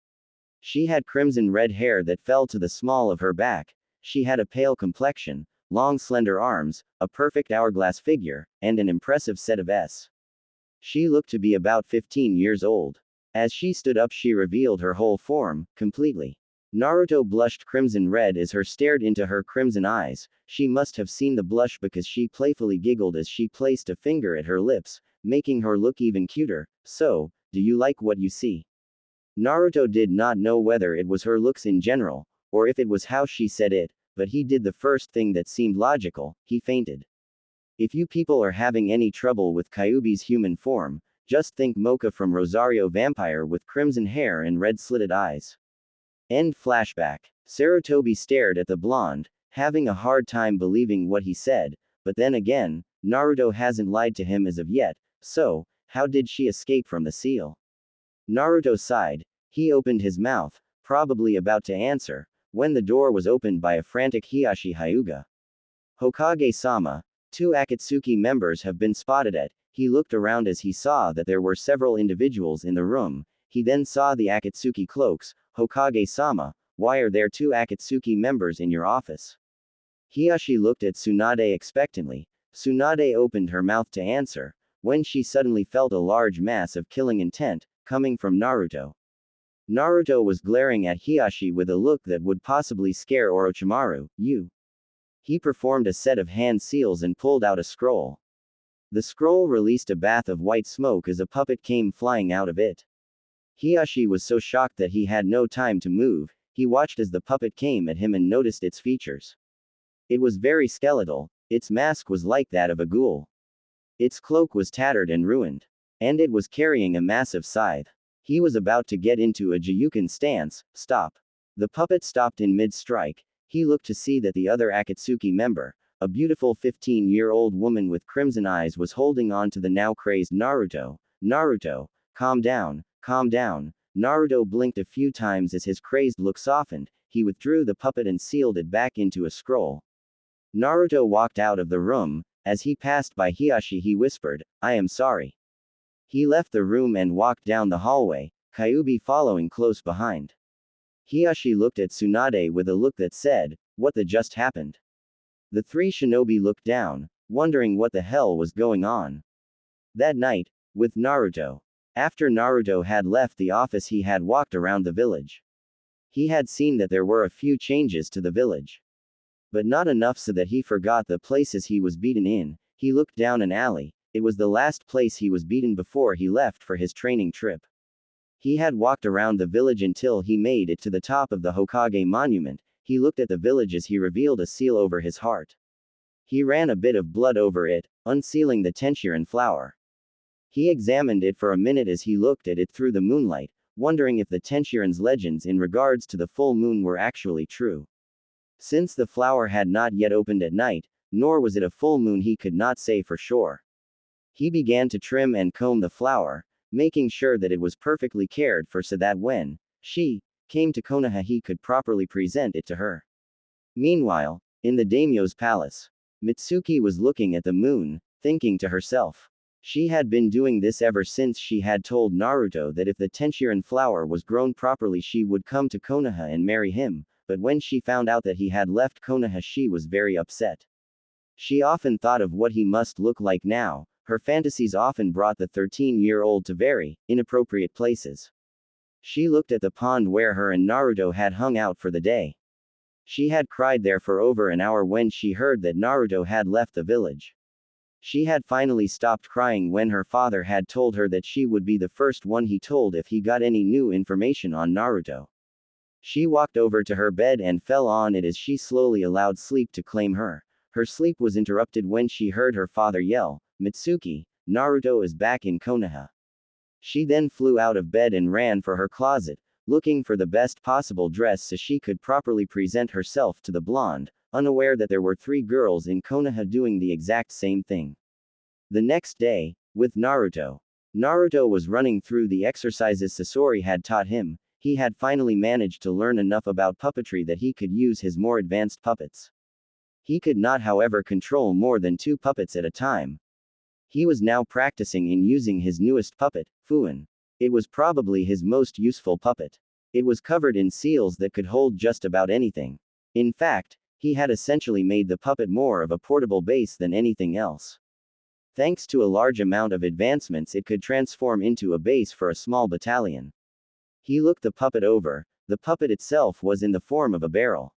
She had crimson red hair that fell to the small of her back. She had a pale complexion, long slender arms, a perfect hourglass figure, and an impressive set of S. She looked to be about 15 years old. As she stood up, she revealed her whole form, completely. Naruto blushed crimson red as her stared into her crimson eyes. She must have seen the blush because she playfully giggled as she placed a finger at her lips, making her look even cuter. "So, do you like what you see?" Naruto did not know whether it was her looks in general, or if it was how she said it, but he did the first thing that seemed logical. He fainted. If you people are having any trouble with Kyuubi's human form, just think Mocha from Rosario Vampire with crimson hair and red slitted eyes. End flashback. Sarutobi stared at the blonde, having a hard time believing what he said, but then again, Naruto hasn't lied to him as of yet, so, how did she escape from the seal? Naruto sighed. He opened his mouth, probably about to answer, when the door was opened by a frantic Hiashi Hyuga. "Hokage-sama, 2 Akatsuki members have been spotted at. He looked around as he saw that there were several individuals in the room. He then saw the Akatsuki cloaks. Hokage-sama, why are there 2 Akatsuki members in your office? Hiyashi looked at Tsunade expectantly. Tsunade opened her mouth to answer, when she suddenly felt a large mass of killing intent, coming from Naruto. Naruto was glaring at Hiyashi with a look that would possibly scare Orochimaru. You. He performed a set of hand seals and pulled out a scroll. The scroll released a bath of white smoke as a puppet came flying out of it. Hiyashi was so shocked that he had no time to move. He watched as the puppet came at him and noticed its features. It was very skeletal. Its mask was like that of a ghoul. Its cloak was tattered and ruined. And it was carrying a massive scythe. He was about to get into a Juyuken stance. Stop. The puppet stopped in mid-strike. He looked to see that the other Akatsuki member, a beautiful 15-year-old woman with crimson eyes, was holding on to the now crazed Naruto. Naruto, calm down, calm down. Naruto blinked a few times as his crazed look softened. He withdrew the puppet and sealed it back into a scroll. Naruto walked out of the room. As he passed by Hiyashi, he whispered, I am sorry. He left the room and walked down the hallway, Kyuubi following close behind. Hiyashi looked at Tsunade with a look that said, what the just happened? The 3 shinobi looked down, wondering what the hell was going on. That night, with Naruto. After Naruto had left the office, he had walked around the village. He had seen that there were a few changes to the village. But not enough so that he forgot the places he was beaten in. He looked down an alley. It was the last place he was beaten before he left for his training trip. He had walked around the village until he made it to the top of the Hokage monument. He looked at the village as he revealed a seal over his heart. He ran a bit of blood over it, unsealing the Tenshinhan flower. He examined it for a minute as he looked at it through the moonlight, wondering if the Tenshinhan's legends in regards to the full moon were actually true. Since the flower had not yet opened at night, nor was it a full moon, he could not say for sure. He began to trim and comb the flower, making sure that it was perfectly cared for so that when she came to Konoha he could properly present it to her. Meanwhile, in the daimyo's palace, Mitsuki was looking at the moon, thinking to herself. She had been doing this ever since she had told Naruto that if the Tenshinhan flower was grown properly she would come to Konoha and marry him, but when she found out that he had left Konoha she was very upset. She often thought of what he must look like now. Her fantasies often brought the 13-year-old to very inappropriate places. She looked at the pond where her and Naruto had hung out for the day. She had cried there for over an hour when she heard that Naruto had left the village. She had finally stopped crying when her father had told her that she would be the first one he told if he got any new information on Naruto. She walked over to her bed and fell on it as she slowly allowed sleep to claim her. Her sleep was interrupted when she heard her father yell, Mitsuki, Naruto is back in Konoha. She then flew out of bed and ran for her closet, looking for the best possible dress so she could properly present herself to the blonde, unaware that there were 3 girls in Konoha doing the exact same thing. The next day, with Naruto. Naruto was running through the exercises Sasori had taught him. He had finally managed to learn enough about puppetry that he could use his more advanced puppets. He could not, however, control more than 2 puppets at a time. He was now practicing in using his newest puppet, Fuin. It was probably his most useful puppet. It was covered in seals that could hold just about anything. In fact, he had essentially made the puppet more of a portable base than anything else. Thanks to a large amount of advancements, it could transform into a base for a small battalion. He looked the puppet over. The puppet itself was in the form of a barrel.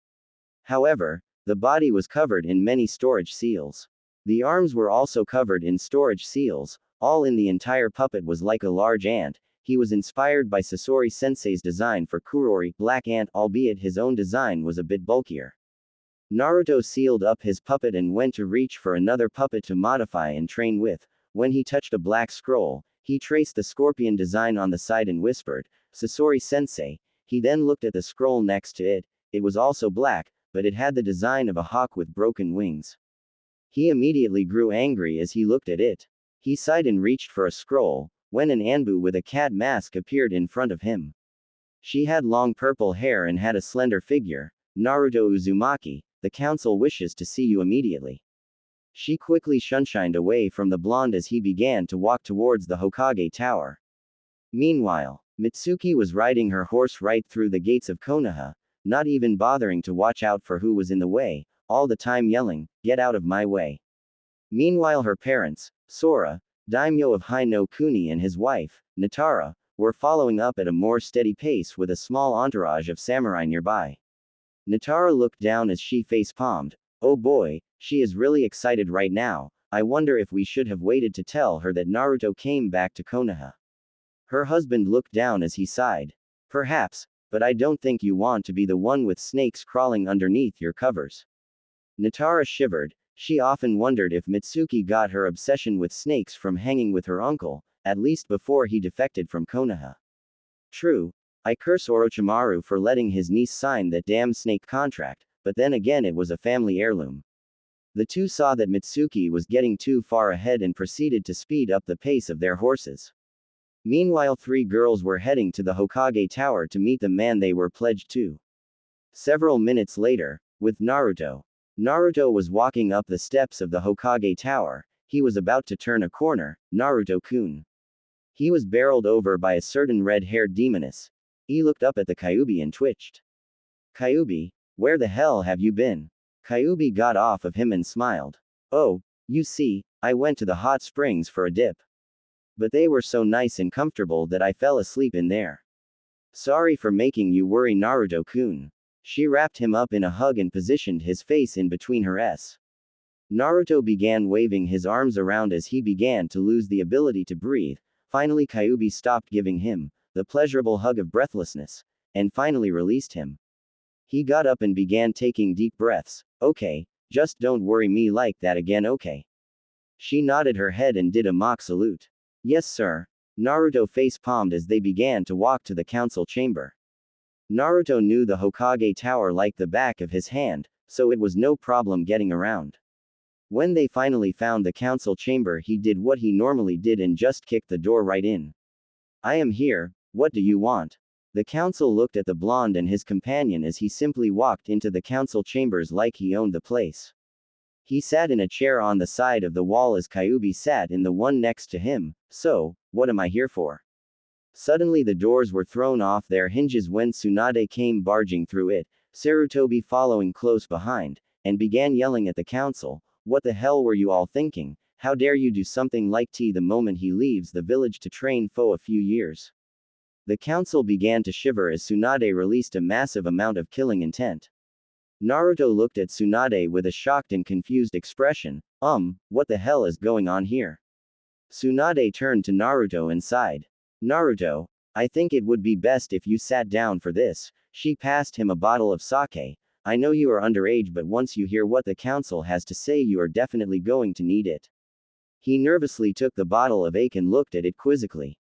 However, the body was covered in many storage seals. The arms were also covered in storage seals. All in the entire puppet was like a large ant. He was inspired by Sasori Sensei's design for Kurori, Black Ant, albeit his own design was a bit bulkier. Naruto sealed up his puppet and went to reach for another puppet to modify and train with. When he touched a black scroll, he traced the scorpion design on the side and whispered, Sasori Sensei. He then looked at the scroll next to it. It was also black, but it had the design of a hawk with broken wings. He immediately grew angry as he looked at it. He sighed and reached for a scroll, when an Anbu with a cat mask appeared in front of him. She had long purple hair and had a slender figure. Naruto Uzumaki, the council wishes to see you immediately. She quickly shunshined away from the blonde as he began to walk towards the Hokage Tower. Meanwhile, Mitsuki was riding her horse right through the gates of Konoha, not even bothering to watch out for who was in the way, all the time yelling, "Get out of my way." Meanwhile her parents, Sora, daimyo of Hai no Kuni and his wife, Natara, were following up at a more steady pace with a small entourage of samurai nearby. Natara looked down as she face-palmed. Oh boy, she is really excited right now. I wonder if we should have waited to tell her that Naruto came back to Konoha. Her husband looked down as he sighed. Perhaps, but I don't think you want to be the one with snakes crawling underneath your covers. Natara shivered. She often wondered if Mitsuki got her obsession with snakes from hanging with her uncle, at least before he defected from Konoha. True, I curse Orochimaru for letting his niece sign that damn snake contract, but then again it was a family heirloom. The two saw that Mitsuki was getting too far ahead and proceeded to speed up the pace of their horses. Meanwhile, three girls were heading to the Hokage Tower to meet the man they were pledged to. Several minutes later, with Naruto. Naruto was walking up the steps of the Hokage Tower. He was about to turn a corner, Naruto-kun. He was barreled over by a certain red-haired demoness. He looked up at the Kyuubi and twitched. Kyuubi, where the hell have you been? Kyuubi got off of him and smiled. Oh, you see, I went to the hot springs for a dip. But they were so nice and comfortable that I fell asleep in there. Sorry for making you worry, Naruto-kun. She wrapped him up in a hug and positioned his face in between her s. Naruto began waving his arms around as he began to lose the ability to breathe. Finally Kyuubi stopped giving him the pleasurable hug of breathlessness, and finally released him. He got up and began taking deep breaths. Okay, just don't worry me like that again, okay? She nodded her head and did a mock salute. Yes sir. Naruto face-palmed as they began to walk to the council chamber. Naruto knew the Hokage Tower like the back of his hand, so it was no problem getting around. When they finally found the council chamber, he did what he normally did and just kicked the door right in. I am here, what do you want? The council looked at the blonde and his companion as he simply walked into the council chambers like he owned the place. He sat in a chair on the side of the wall as Kyuubi sat in the one next to him. So, what am I here for? Suddenly the doors were thrown off their hinges when Tsunade came barging through it, Sarutobi following close behind, and began yelling at the council. What the hell were you all thinking? How dare you do something like T the moment he leaves the village to train for a few years? The council began to shiver as Tsunade released a massive amount of killing intent. Naruto looked at Tsunade with a shocked and confused expression. What the hell is going on here? Tsunade turned to Naruto and sighed. Naruto, I think it would be best if you sat down for this. She passed him a bottle of sake. I know you are underage, but once you hear what the council has to say, you are definitely going to need it. He nervously took the bottle of ake and looked at it quizzically.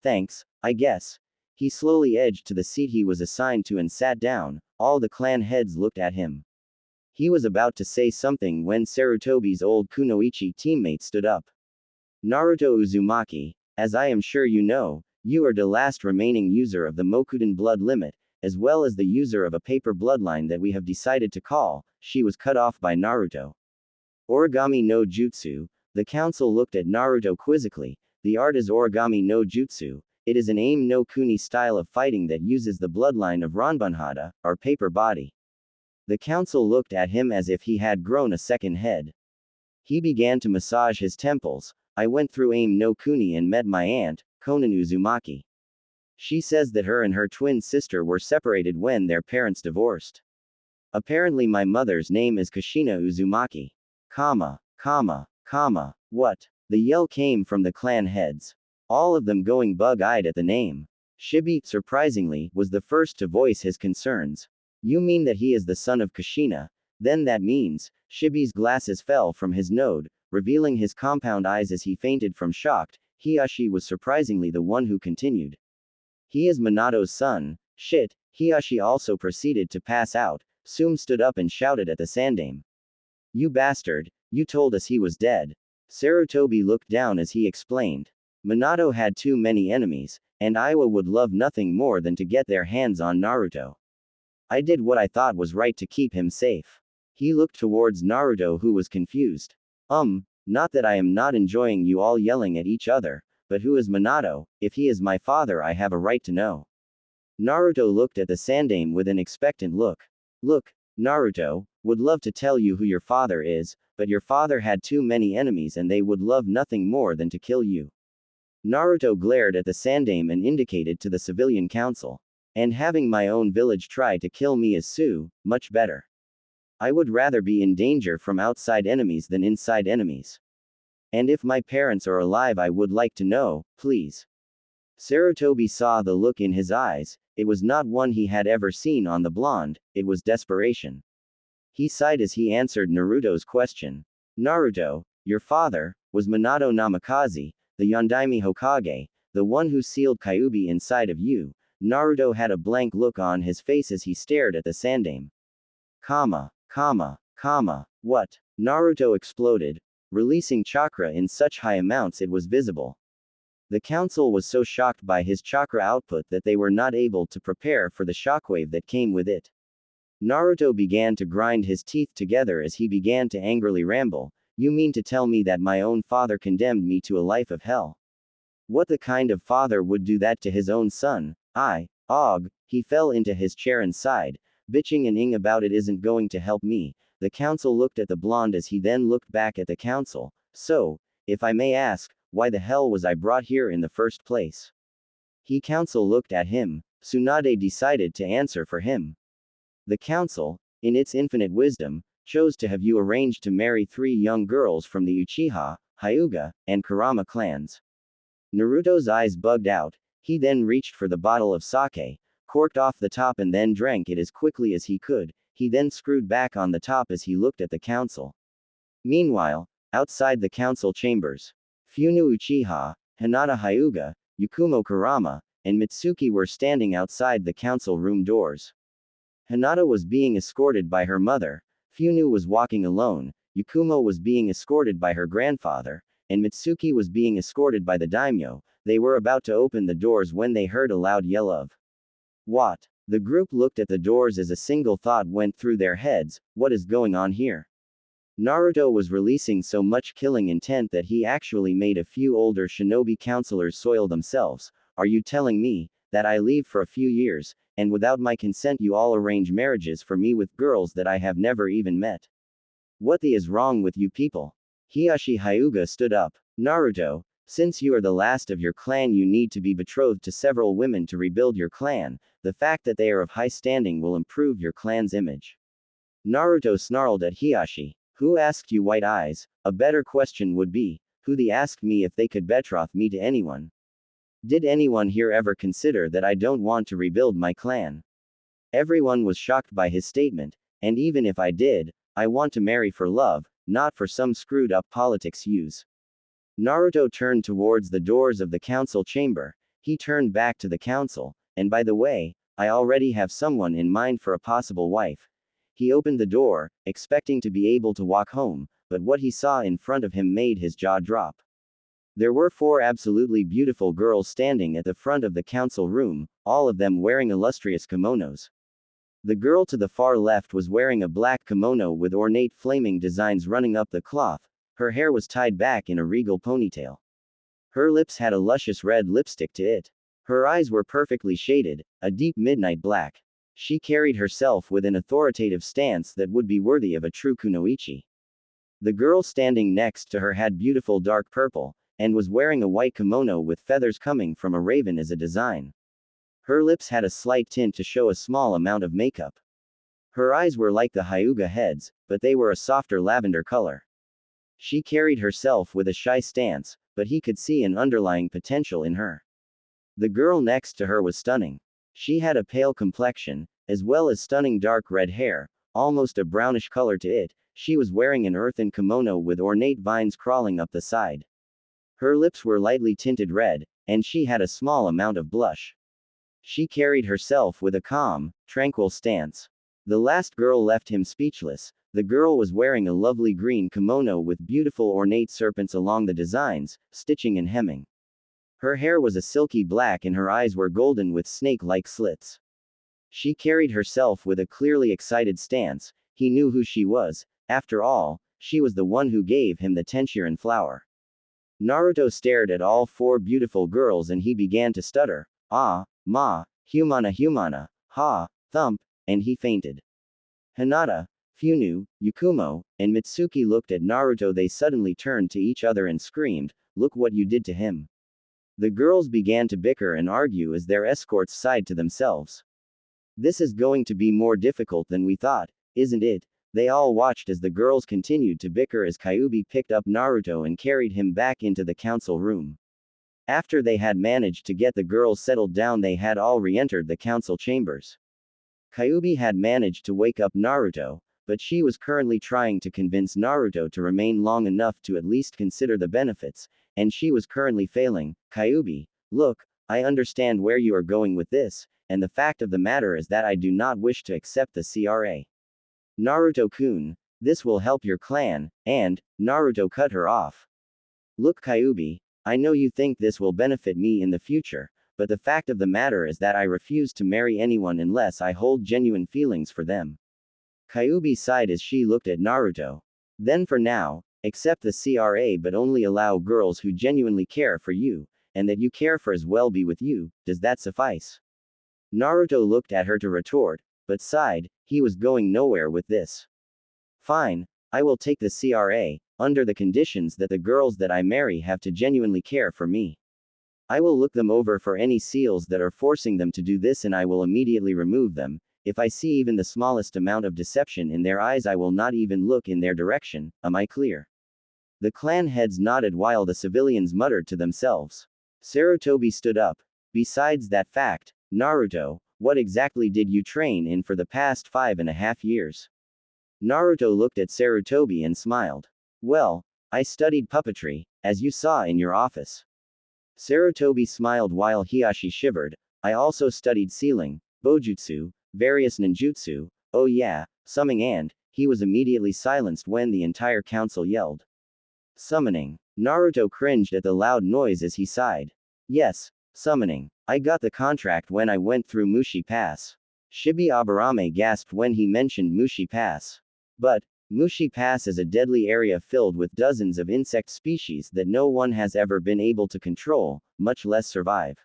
Thanks, I guess. He slowly edged to the seat he was assigned to and sat down. All the clan heads looked at him. He was about to say something when Sarutobi's old Kunoichi teammate stood up. Naruto Uzumaki, as I am sure you know, you are the last remaining user of the Mokuton blood limit, as well as the user of a paper bloodline that we have decided to call. She was cut off by Naruto. Origami no Jutsu. The council looked at Naruto quizzically. The art is Origami no Jutsu. It is an aim no kuni style of fighting that uses the bloodline of Ranbunhada, or paper body. The council looked at him as if he had grown a second head. He began to massage his temples. I went through aim no kuni and met my aunt, Konan Uzumaki. She says that her and her twin sister were separated when their parents divorced. Apparently my mother's name is Kushina Uzumaki. What? The yell came from the clan heads. All of them going bug-eyed at the name. Shibi, surprisingly, was the first to voice his concerns. You mean that he is the son of Kushina? Then that means, Shibi's glasses fell from his nose, revealing his compound eyes as he fainted from shock. Hiyashi was surprisingly the one who continued. He is Minato's son. Shit. Hiyashi also proceeded to pass out. Sume stood up and shouted at the Sandame. You bastard, you told us he was dead. Sarutobi looked down as he explained. Minato had too many enemies, and Iwa would love nothing more than to get their hands on Naruto. I did what I thought was right to keep him safe. He looked towards Naruto, who was confused. Not that I am not enjoying you all yelling at each other, but who is Minato? If he is my father, I have a right to know. Naruto looked at the Sandaime with an expectant look. Look, Naruto, would love to tell you who your father is, but your father had too many enemies and they would love nothing more than to kill you. Naruto glared at the Sandaime and indicated to the civilian council. And having my own village try to kill me is much better. I would rather be in danger from outside enemies than inside enemies. And if my parents are alive, I would like to know, please. Sarutobi saw the look in his eyes. It was not one he had ever seen on the blonde, it was desperation. He sighed as he answered Naruto's question. Naruto, your father, was Minato Namikaze, the Yondaime Hokage, the one who sealed Kyuubi inside of you. Naruto had a blank look on his face as he stared at the Sandaime. What? Naruto exploded, releasing chakra in such high amounts it was visible. The council was so shocked by his chakra output that they were not able to prepare for the shockwave that came with it. Naruto began to grind his teeth together as he began to angrily ramble. You mean to tell me that my own father condemned me to a life of hell? What the kind of father would do that to his own son? He fell into his chair and sighed, bitching and ing about it isn't going to help me. The council looked at the blonde as he then looked back at the council. So, if I may ask, why the hell was I brought here in the first place? He council looked at him. Tsunade decided to answer for him. The council, in its infinite wisdom, chose to have you arranged to marry 3 young girls from the Uchiha, Hyuga, and Kurama clans. Naruto's eyes bugged out. He then reached for the bottle of sake, corked off the top and then drank it as quickly as he could. He then screwed back on the top as he looked at the council. Meanwhile, outside the council chambers, Funu Uchiha, Hinata Hyuga, Yakumo Kurama, and Mitsuki were standing outside the council room doors. Hinata was being escorted by her mother, Funu was walking alone, Yakumo was being escorted by her grandfather, and Mitsuki was being escorted by the daimyo. They were about to open the doors when they heard a loud yell of "What?" The group looked at the doors as a single thought went through their heads, what is going on here? Naruto was releasing so much killing intent that he actually made a few older shinobi counselors soil themselves. Are you telling me that I leave for a few years, and without my consent you all arrange marriages for me with girls that I have never even met? What the is wrong with you people? Hiashi Hyuga stood up. Naruto, since you are the last of your clan, you need to be betrothed to several women to rebuild your clan. The fact that they are of high standing will improve your clan's image. Naruto snarled at Hiashi. Who asked you, White Eyes? A better question would be, who the asked me if they could betroth me to anyone? Did anyone here ever consider that I don't want to rebuild my clan? Everyone was shocked by his statement, and even if I did, I want to marry for love, not for some screwed up politics use. Naruto turned towards the doors of the council chamber. He turned back to the council, and by the way, I already have someone in mind for a possible wife. He opened the door, expecting to be able to walk home, but what he saw in front of him made his jaw drop. There were 4 absolutely beautiful girls standing at the front of the council room, all of them wearing illustrious kimonos. The girl to the far left was wearing a black kimono with ornate flaming designs running up the cloth. Her hair was tied back in a regal ponytail. Her lips had a luscious red lipstick to it. Her eyes were perfectly shaded, a deep midnight black. She carried herself with an authoritative stance that would be worthy of a true kunoichi. The girl standing next to her had beautiful dark purple, and was wearing a white kimono with feathers coming from a raven as a design. Her lips had a slight tint to show a small amount of makeup. Her eyes were like the Hyuga heads, but they were a softer lavender color. She carried herself with a shy stance, but he could see an underlying potential in her. The girl next to her was stunning. She had a pale complexion, as well as stunning dark red hair, almost a brownish color to it. She was wearing an earthen kimono with ornate vines crawling up the side. Her lips were lightly tinted red, and she had a small amount of blush. She carried herself with a calm, tranquil stance. The last girl left him speechless. The girl was wearing a lovely green kimono with beautiful ornate serpents along the designs, stitching and hemming. Her hair was a silky black and her eyes were golden with snake-like slits. She carried herself with a clearly excited stance. he knew who she was. After all, she was the one who gave him the Tenshinhan flower. Naruto stared at all four beautiful girls and he began to stutter. Ah, ma, humana, ha, thump, and he fainted. Hinata, Funu, Yakumo, and Mitsuki looked at Naruto. They suddenly turned to each other and screamed, "Look what you did to him." The girls began to bicker and argue as their escorts sighed to themselves. This is going to be more difficult than we thought, isn't it? They all watched as the girls continued to bicker as Kyuubi picked up Naruto and carried him back into the council room. After they had managed to get the girls settled down, they had all re-entered the council chambers. Kyuubi had managed to wake up Naruto, but she was currently trying to convince Naruto to remain long enough to at least consider the benefits, and she was currently failing. Kyuubi, look, I understand where you are going with this, and the fact of the matter is that I do not wish to accept the CRA. Naruto-kun, this will help your clan, and, Naruto cut her off. Look Kyuubi, I know you think this will benefit me in the future, but the fact of the matter is that I refuse to marry anyone unless I hold genuine feelings for them. Kyuubi sighed as she looked at Naruto. Then for now, accept the CRA but only allow girls who genuinely care for you, and that you care for as well be with you, does that suffice? Naruto looked at her to retort, but sighed, he was going nowhere with this. Fine, I will take the CRA, under the conditions that the girls that I marry have to genuinely care for me. I will look them over for any seals that are forcing them to do this and I will immediately remove them. If I see even the smallest amount of deception in their eyes I will not even look in their direction, am I clear? The clan heads nodded while the civilians muttered to themselves. Sarutobi stood up. Besides that fact, Naruto, what exactly did you train in for the past 5.5 years? Naruto looked at Sarutobi and smiled. Well, I studied puppetry, as you saw in your office. Sarutobi smiled while Hiashi shivered. I also studied sealing, bojutsu, various ninjutsu, oh yeah, summoning and, he was immediately silenced when the entire council yelled. Summoning. Naruto cringed at the loud noise as he sighed. Yes, summoning. I got the contract when I went through Mushi Pass. Shibi Aburame gasped when he mentioned Mushi Pass. But, Mushi Pass is a deadly area filled with dozens of insect species that no one has ever been able to control, much less survive.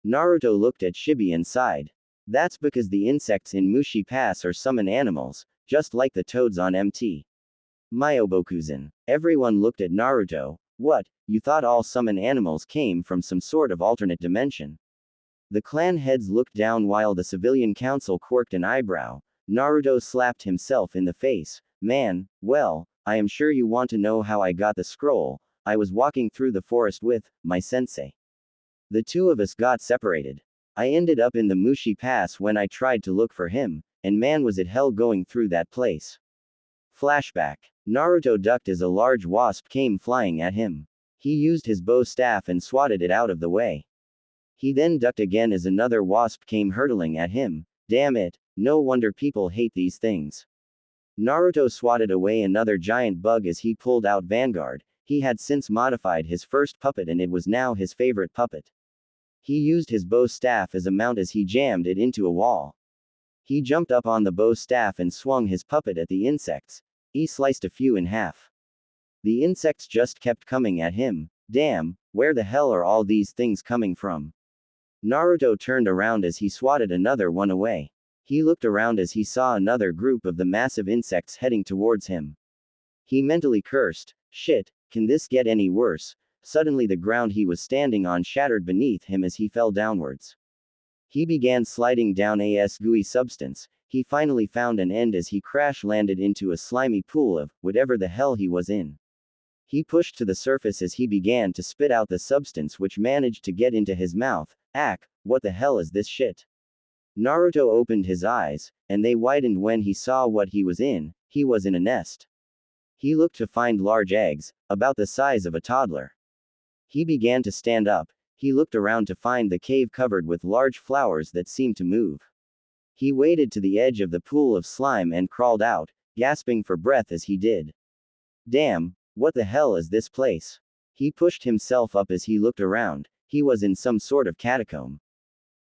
Naruto looked at Shibi and sighed. That's because the insects in Mushi Pass are summon animals, just like the toads on MT. Myobokuzan. Everyone looked at Naruto. What, you thought all summon animals came from some sort of alternate dimension? The clan heads looked down while the civilian council quirked an eyebrow. Naruto slapped himself in the face. Man, well, I am sure you want to know how I got the scroll. I was walking through the forest with my sensei. The two of us got separated. I ended up in the Mushi Pass when I tried to look for him, and man was it hell going through that place. Flashback. Naruto ducked as a large wasp came flying at him. He used his bow staff and swatted it out of the way. He then ducked again as another wasp came hurtling at him. Damn it, no wonder people hate these things. Naruto swatted away another giant bug as he pulled out Vanguard. He had since modified his first puppet and it was now his favorite puppet. He used his bow staff as a mount as he jammed it into a wall. He jumped up on the bow staff and swung his puppet at the insects. He sliced a few in half. The insects just kept coming at him. Damn, where the hell are all these things coming from? Naruto turned around as he swatted another one away. He looked around as he saw another group of the massive insects heading towards him. He mentally cursed. Shit, can this get any worse? Suddenly the ground he was standing on shattered beneath him as he fell downwards. He began sliding down a gooey substance. He finally found an end as he crash-landed into a slimy pool of whatever the hell he was in. He pushed to the surface as he began to spit out the substance which managed to get into his mouth. Ack, what the hell is this shit? Naruto opened his eyes, and they widened when he saw what he was in. He was in a nest. He looked to find large eggs, about the size of a toddler. He began to stand up. He looked around to find the cave covered with large flowers that seemed to move. He waded to the edge of the pool of slime and crawled out, gasping for breath as he did. Damn, what the hell is this place? He pushed himself up as he looked around. He was in some sort of catacomb.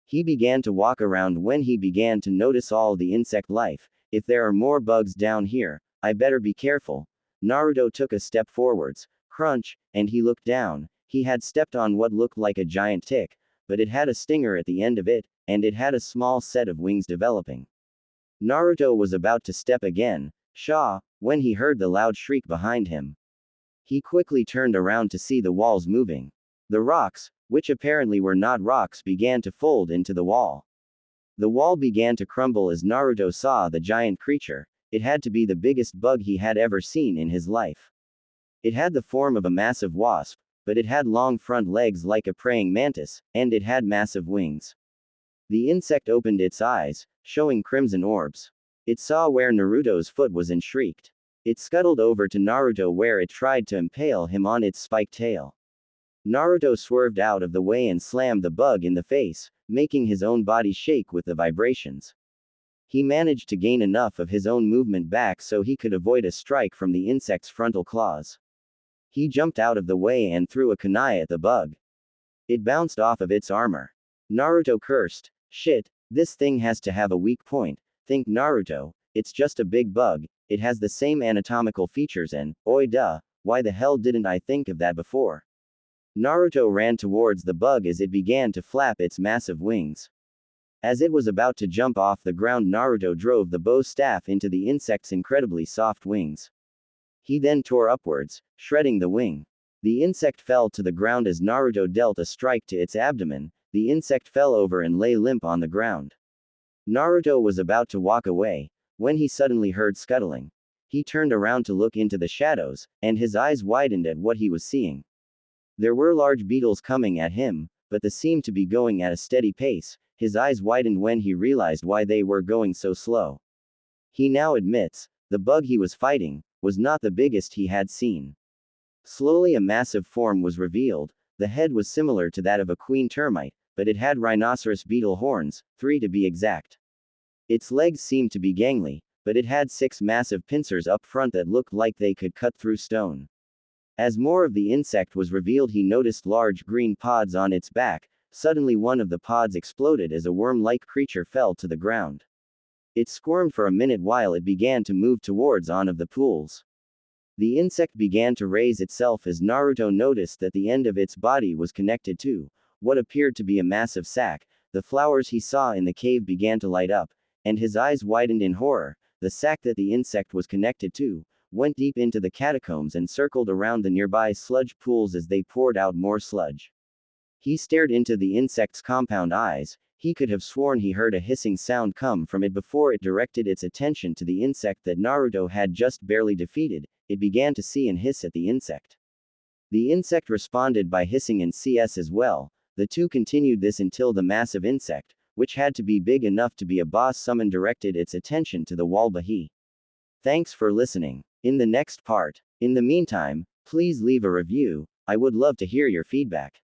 He began to walk around when he began to notice all the insect life. If there are more bugs down here, I better be careful. Naruto took a step forwards. Crunch, and he looked down. He had stepped on what looked like a giant tick, but it had a stinger at the end of it, and it had a small set of wings developing. Naruto was about to step again, when he heard the loud shriek behind him. He quickly turned around to see the walls moving. The rocks, which apparently were not rocks, began to fold into the wall. The wall began to crumble as Naruto saw the giant creature. It had to be the biggest bug he had ever seen in his life. It had the form of a massive wasp, but it had long front legs like a praying mantis, and it had massive wings. The insect opened its eyes, showing crimson orbs. It saw where Naruto's foot was and shrieked. It scuttled over to Naruto where it tried to impale him on its spiked tail. Naruto swerved out of the way and slammed the bug in the face, making his own body shake with the vibrations. He managed to gain enough of his own movement back so he could avoid a strike from the insect's frontal claws. He jumped out of the way and threw a kunai at the bug. It bounced off of its armor. Naruto cursed. Shit, this thing has to have a weak point. Think Naruto, it's just a big bug, it has the same anatomical features and, oi duh, why the hell didn't I think of that before? Naruto ran towards the bug as it began to flap its massive wings. As it was about to jump off the ground, Naruto drove the bow staff into the insect's incredibly soft wings. He then tore upwards, shredding the wing. The insect fell to the ground as Naruto dealt a strike to its abdomen. The insect fell over and lay limp on the ground. Naruto was about to walk away, when he suddenly heard scuttling. He turned around to look into the shadows, and his eyes widened at what he was seeing. There were large beetles coming at him, but they seemed to be going at a steady pace. His eyes widened when he realized why they were going so slow. He now admits, the bug he was fighting was not the biggest he had seen. Slowly a massive form was revealed. The head was similar to that of a queen termite, but it had rhinoceros beetle horns, 3 to be exact. Its legs seemed to be gangly, but it had 6 massive pincers up front that looked like they could cut through stone. As more of the insect was revealed, he noticed large green pods on its back. Suddenly one of the pods exploded as a worm-like creature fell to the ground. It squirmed for a minute while it began to move towards one of the pools. The insect began to raise itself as Naruto noticed that the end of its body was connected to what appeared to be a massive sack. The flowers he saw in the cave began to light up, and his eyes widened in horror. The sack that the insect was connected to went deep into the catacombs and circled around the nearby sludge pools as they poured out more sludge. He stared into the insect's compound eyes. He could have sworn he heard a hissing sound come from it before it directed its attention to the insect that Naruto had just barely defeated. It began to see and hiss at the insect. The insect responded by hissing and CS as well. The two continued this until the massive insect, which had to be big enough to be a boss summon, directed its attention to the Walbahi. Thanks for listening. In the next part. In the meantime, please leave a review. I would love to hear your feedback,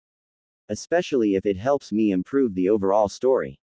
especially if it helps me improve the overall story.